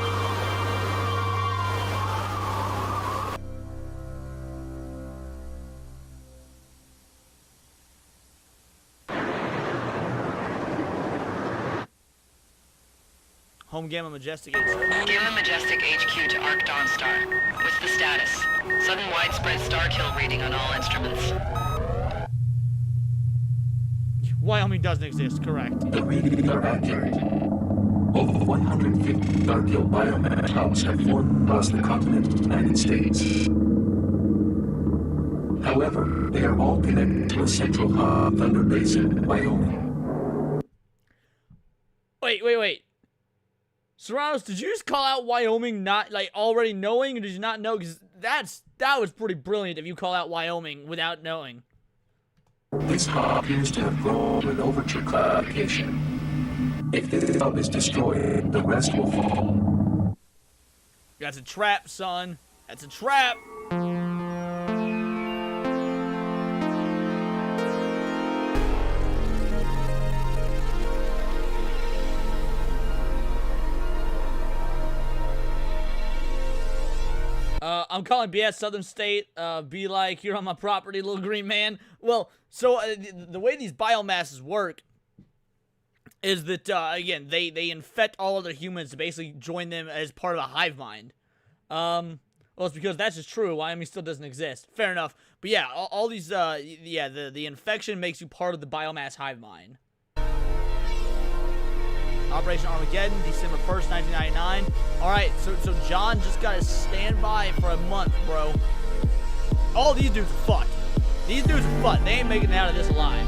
Home Gamma Majestic HQ. Gamma Majestic HQ to Arc Dawnstar. What's the status? Sudden widespread star kill reading on all instruments. Wyoming doesn't exist, correct. The readings are accurate. Over 150 star-kill biomass hubs have formed across the continent of the United States. However, they are all connected to a central hub, Thunder Basin, Wyoming. Wait. Serranos, did you just call out Wyoming not, like, already knowing, or did you not know? Because that was pretty brilliant if you call out Wyoming without knowing. This hub appears to have grown with overture clarification. If this hub is destroyed, the rest will fall. That's a trap, son. That's a trap. I'm calling BS Southern State, be like, you're on my property, little green man. Well, so the way these biomasses work is that, again, they infect all other humans to basically join them as part of a hive mind. Well, it's because that's just true. Wyoming still doesn't exist. Fair enough. But yeah, all these, the infection makes you part of the biomass hive mind. Operation Armageddon, December 1st, 1999. Alright, so John just got to stand by for a month, bro. All these dudes are fucked. These dudes are fucked. They ain't making it out of this alive.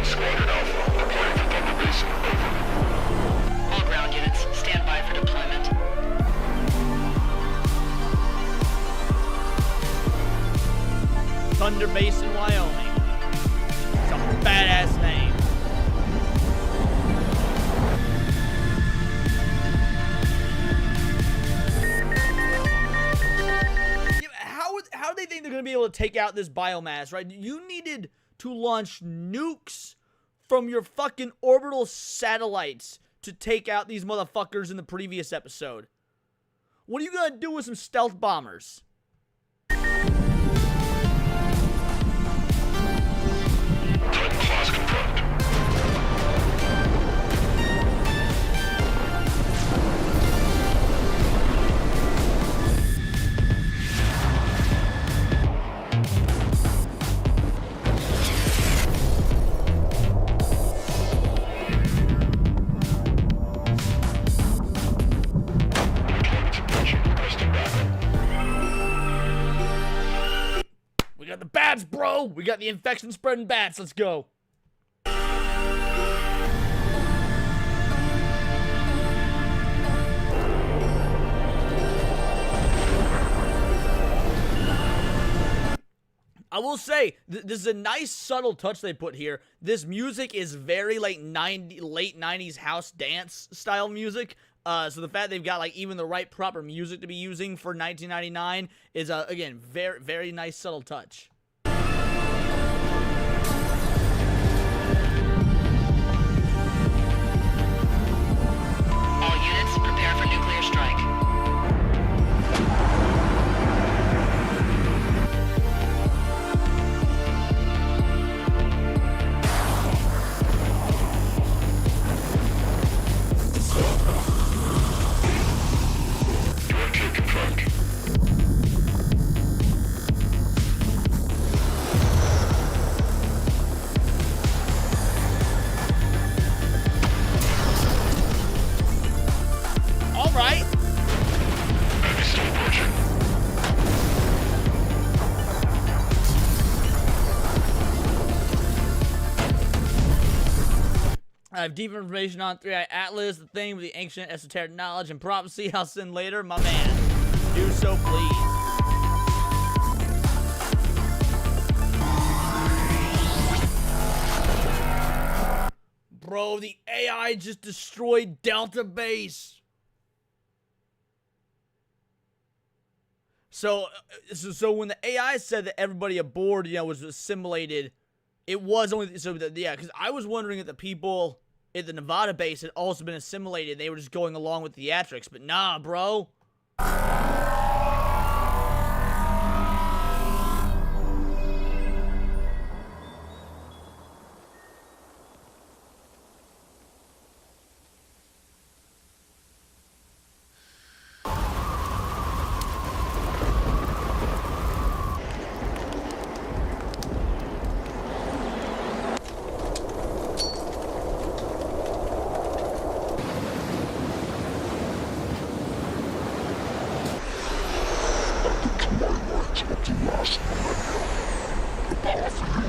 Squadron Alpha, reporting for Thunder Basin. Over. All ground units, stand by for deployment. Thunder Basin, Wyoming. It's a badass name. How do they think they're going to be able to take out this biomass, right? You needed to launch nukes from your fucking orbital satellites to take out these motherfuckers in the previous episode. What are you going to do with some stealth bombers? Class confirmed. We got the bats, bro! We got the infection spreading bats. Let's go. I will say, this is a nice subtle touch they put here. This music is very like late 90s house dance style music. So the fact they've got like even the right proper music to be using for 1999 is again very, very nice subtle touch. All units, prepare for nuclear strike. I have deep information on 3-Eye Atlas, the thing with the ancient esoteric knowledge and prophecy I'll send later. My man, do so please. Bro, the AI just destroyed Delta Base. So when the AI said that everybody aboard, was assimilated, it was only, because I was wondering if the people at the Nevada base had also been assimilated. They were just going along with theatrics, but nah, bro.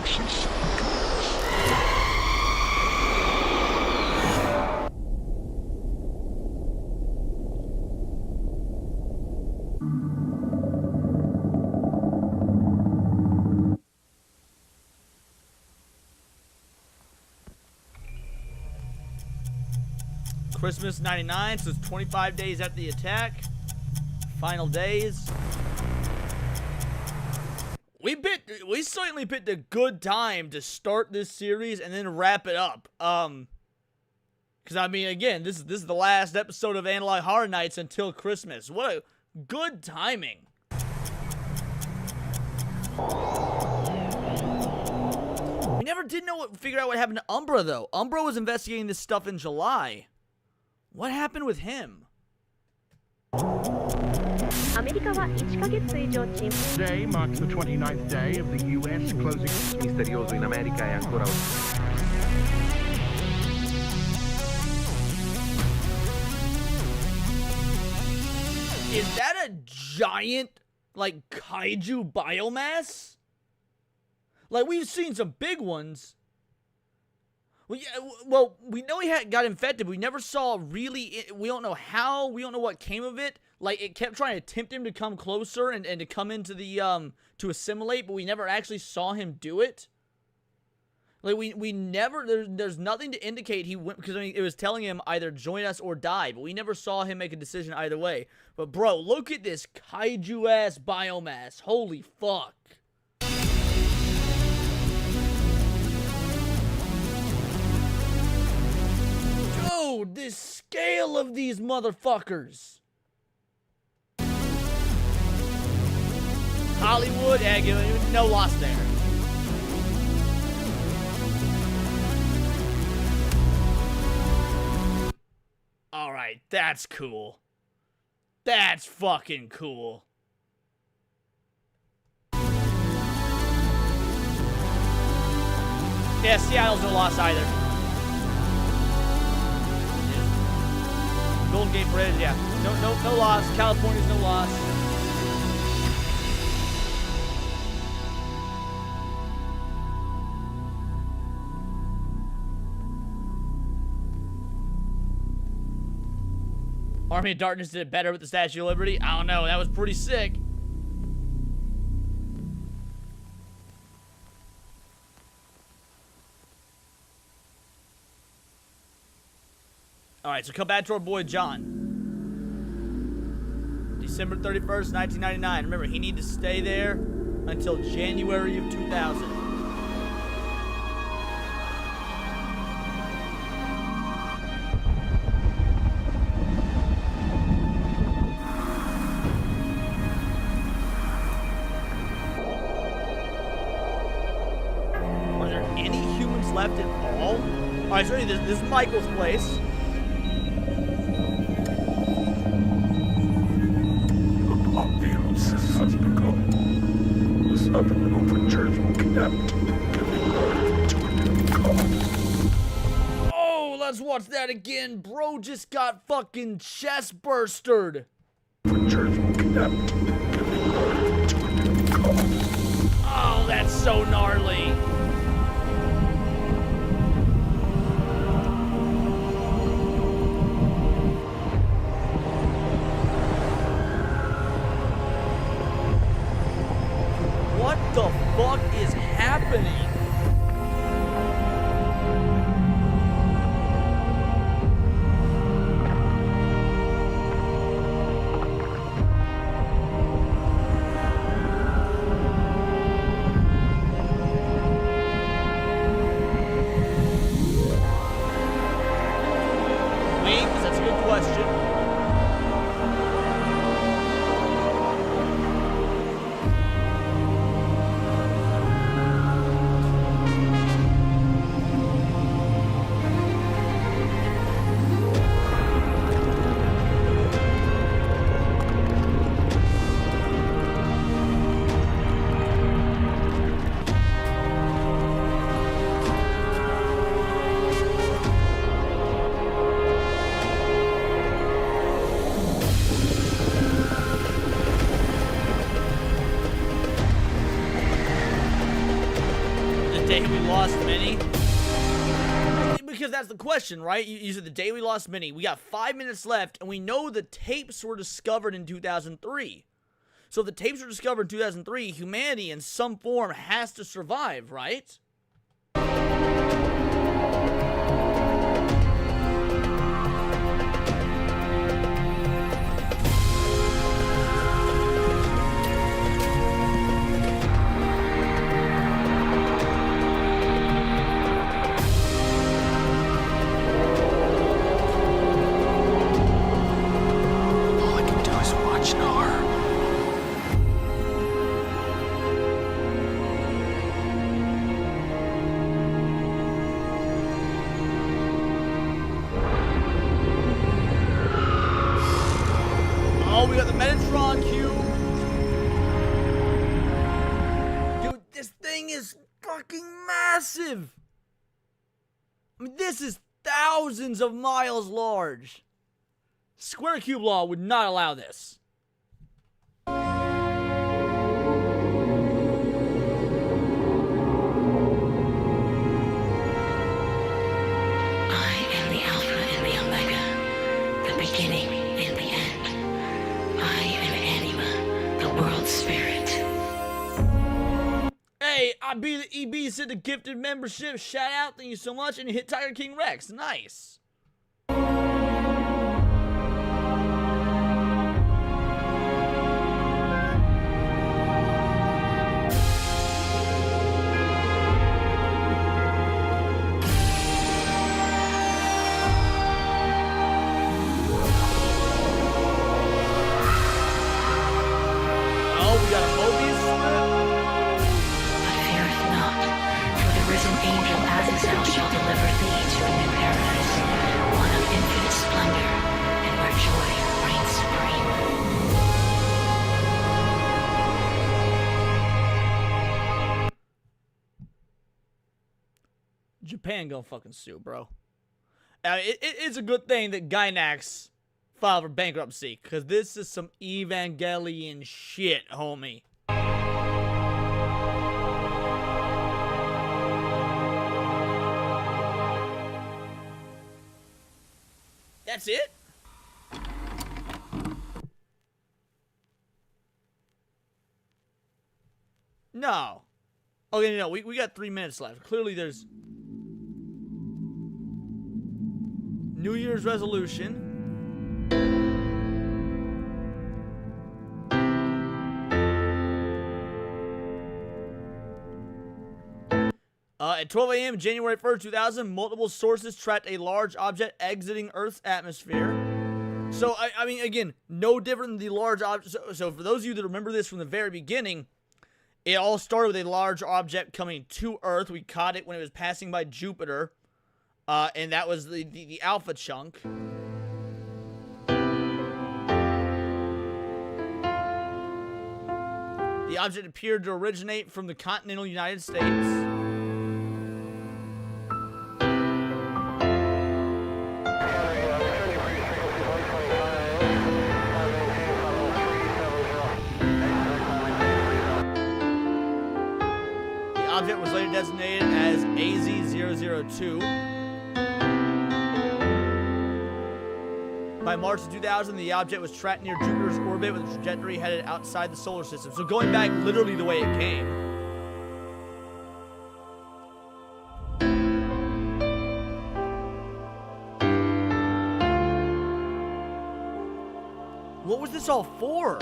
useless. Christmas 99, so it's 25 days after the attack. Final days. We certainly picked a good time to start this series and then wrap it up. Because I mean, again, this is the last episode of Analog Horror Nights until Christmas. What a good timing. We never did figure out what happened to Umbra though. Umbra was investigating this stuff in July. What happened with him? Today marks the 29th day of the U.S. closing. Misterioso in America è ancora. Is that a giant, like, kaiju biomass? Like, we've seen some big ones. Well, yeah, well, we know he got infected, but we never saw really, we don't know how, we don't know what came of it. Like, it kept trying to tempt him to come closer and to come into the, to assimilate, but we never actually saw him do it. Like, we never, there's nothing to indicate he went, because I mean, it was telling him either join us or die, but we never saw him make a decision either way. But bro, look at this kaiju-ass biomass. Holy fuck. Dude, this scale of these motherfuckers. Hollywood, no loss there. Alright, that's cool. That's fucking cool. Yeah, Seattle's no loss either. Golden Gate Bridge, yeah. No loss. California's no loss. Army of Darkness did it better with the Statue of Liberty. I don't know. That was pretty sick. Alright, so come back to our boy John. December 31st, 1999. Remember, he needed to stay there until January of 2000. Are there any humans left at all? Alright, so this is Michael's place. Has begun. The seven overturned kidnapped, giving birth to a new god. Oh, let's watch that again. Bro just got fucking chest burstered. Overturned kidnapped, giving birth to a new god. Oh, that's so gnarly. What the fuck is happening? Wings, that's a good question. The day we lost many. Because that's the question, right? You said the day we lost many. We got 5 minutes left, and we know the tapes were discovered in 2003. So if the tapes were discovered in 2003, humanity in some form has to survive, right? Massive. I mean, this is thousands of miles large. Square cube law would not allow this. I be the EB sent a gifted membership. Shout out, thank you so much. And you hit Tiger King Rex. Nice. Japan gonna fucking sue, bro. It's a good thing that Gainax filed for bankruptcy, because this is some Evangelion shit, homie. That's it? No. Okay, no, we got 3 minutes left. Clearly there's New Year's resolution. At 12 a.m. January 1st, 2000, multiple sources tracked a large object exiting Earth's atmosphere. So, I mean, again, no different than the large object. So for those of you that remember this from the very beginning, it all started with a large object coming to Earth. We caught it when it was passing by Jupiter. And that was the alpha chunk. The object appeared to originate from the continental United States. The object was later designated as AZ-002. By March of 2000, the object was tracked near Jupiter's orbit with a trajectory headed outside the solar system. So going back literally the way it came. What was this all for?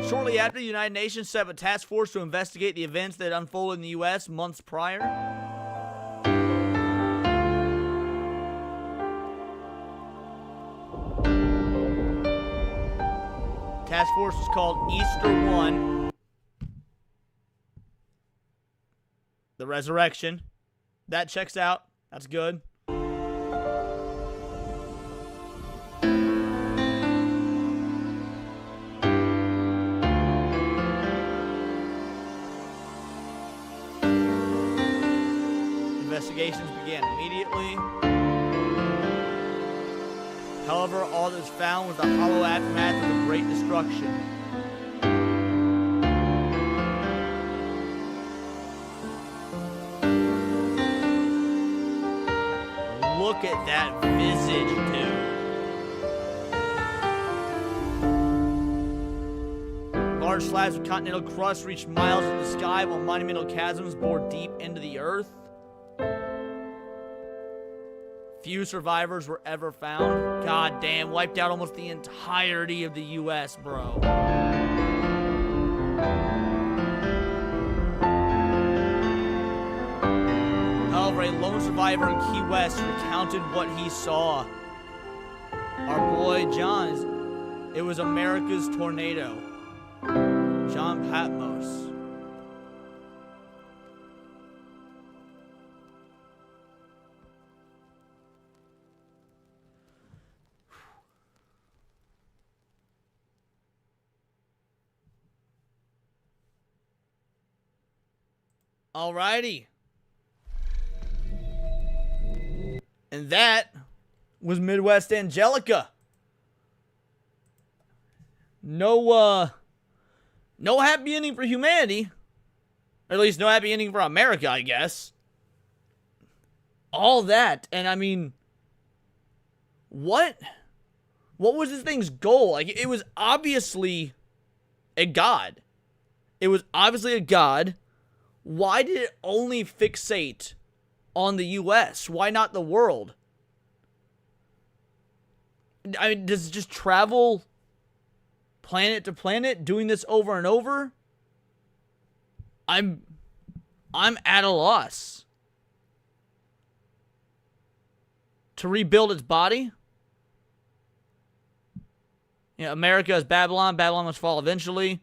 Shortly after, the United Nations set up a task force to investigate the events that unfolded in the U.S. months prior. Task force was called Easter 1. The Resurrection. That checks out. That's good. Investigations began immediately. However, all that was found was the hollow aftermath of the Great Destruction. look at that visage, dude. Large slabs of continental crust reached miles in the sky, while monumental chasms bore deep into the earth. Few survivors were ever found. God damn, wiped out almost the entirety of the U.S., bro. However, a lone survivor in Key West recounted what he saw. Our boy John, it was America's tornado. John Patmos. Alrighty. And that was Midwest Angelica. No happy ending for humanity. Or at least no happy ending for America, I guess. All that, and I mean, what was this thing's goal? Like, it was obviously a god. It was obviously a god. Why did it only fixate on the U.S.? Why not the world? I mean, does it just travel planet to planet, doing this over and over? I'm at a loss. To rebuild its body? You know, America is Babylon. Babylon must fall eventually.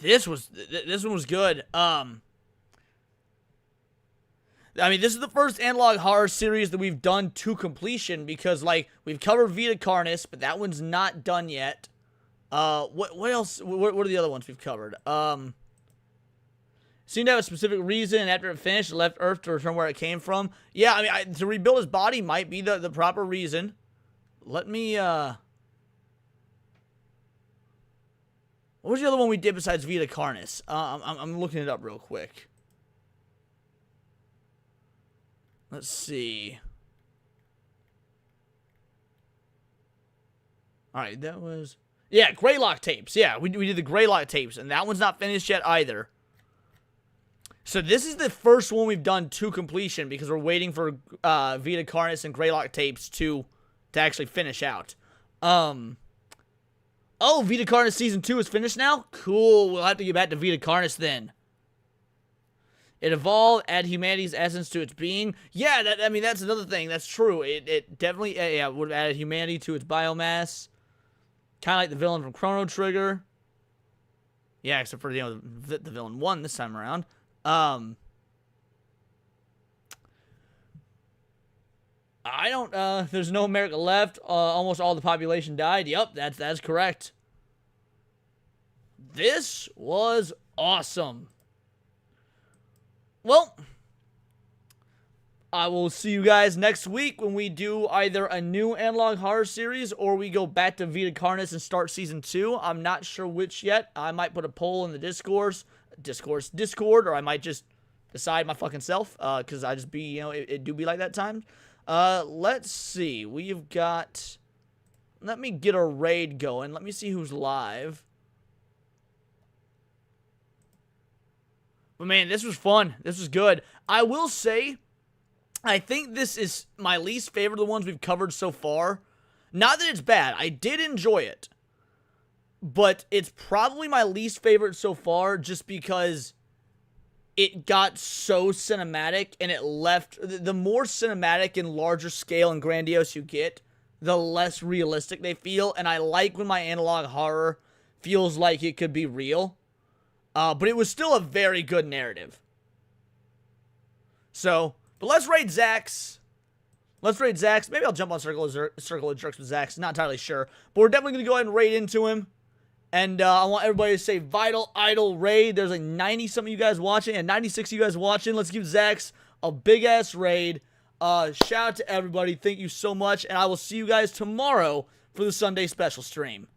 This one was good. I mean, this is the first analog horror series that we've done to completion because, like, we've covered Vita Carnis, but that one's not done yet. What else? What are the other ones we've covered? Seemed to have a specific reason, and after it finished, it left Earth to return where it came from. Yeah, I mean, to rebuild his body might be the proper reason. Let me, what was the other one we did besides Vita Carnis? I'm looking it up real quick. Let's see. Alright, that was... Yeah, Greylock tapes. Yeah, we did the Greylock tapes, and that one's not finished yet either. So this is the first one we've done to completion because we're waiting for Vita Carnis and Greylock tapes to actually finish out. Oh, Vita Carnis Season 2 is finished now? Cool, we'll have to get back to Vita Carnis then. It evolved, add humanity's essence to its being. Yeah, I mean, that's another thing. That's true. It definitely, yeah, would have added humanity to its biomass. Kind of like the villain from Chrono Trigger. Yeah, except for, you know, the villain won this time around. I don't, there's no America left. Almost all the population died. Yep, that's correct. This was awesome. Well, I will see you guys next week when we do either a new analog horror series or we go back to Vita Carnis and start Season 2. I'm not sure which yet. I might put a poll in the Discord, or I might just decide my fucking self, because I just be, you know, it do be like that time. Let's see. We've got... Let me get a raid going. Let me see who's live. But man, this was fun. This was good. I will say, I think this is my least favorite of the ones we've covered so far. Not that it's bad. I did enjoy it. But it's probably my least favorite so far just because it got so cinematic and it left... The more cinematic and larger scale and grandiose you get, the less realistic they feel. And I like when my analog horror feels like it could be real. But it was still a very good narrative. So, but let's raid Zax. Let's raid Zax. Maybe I'll jump on Circle of Jerks with Zax. Not entirely sure. But we're definitely going to go ahead and raid into him. And I want everybody to say Vital Idol raid. There's like 90-something of you guys watching and 96 of you guys watching. Let's give Zax a big-ass raid. Shout out to everybody. Thank you so much. And I will see you guys tomorrow for the Sunday special stream.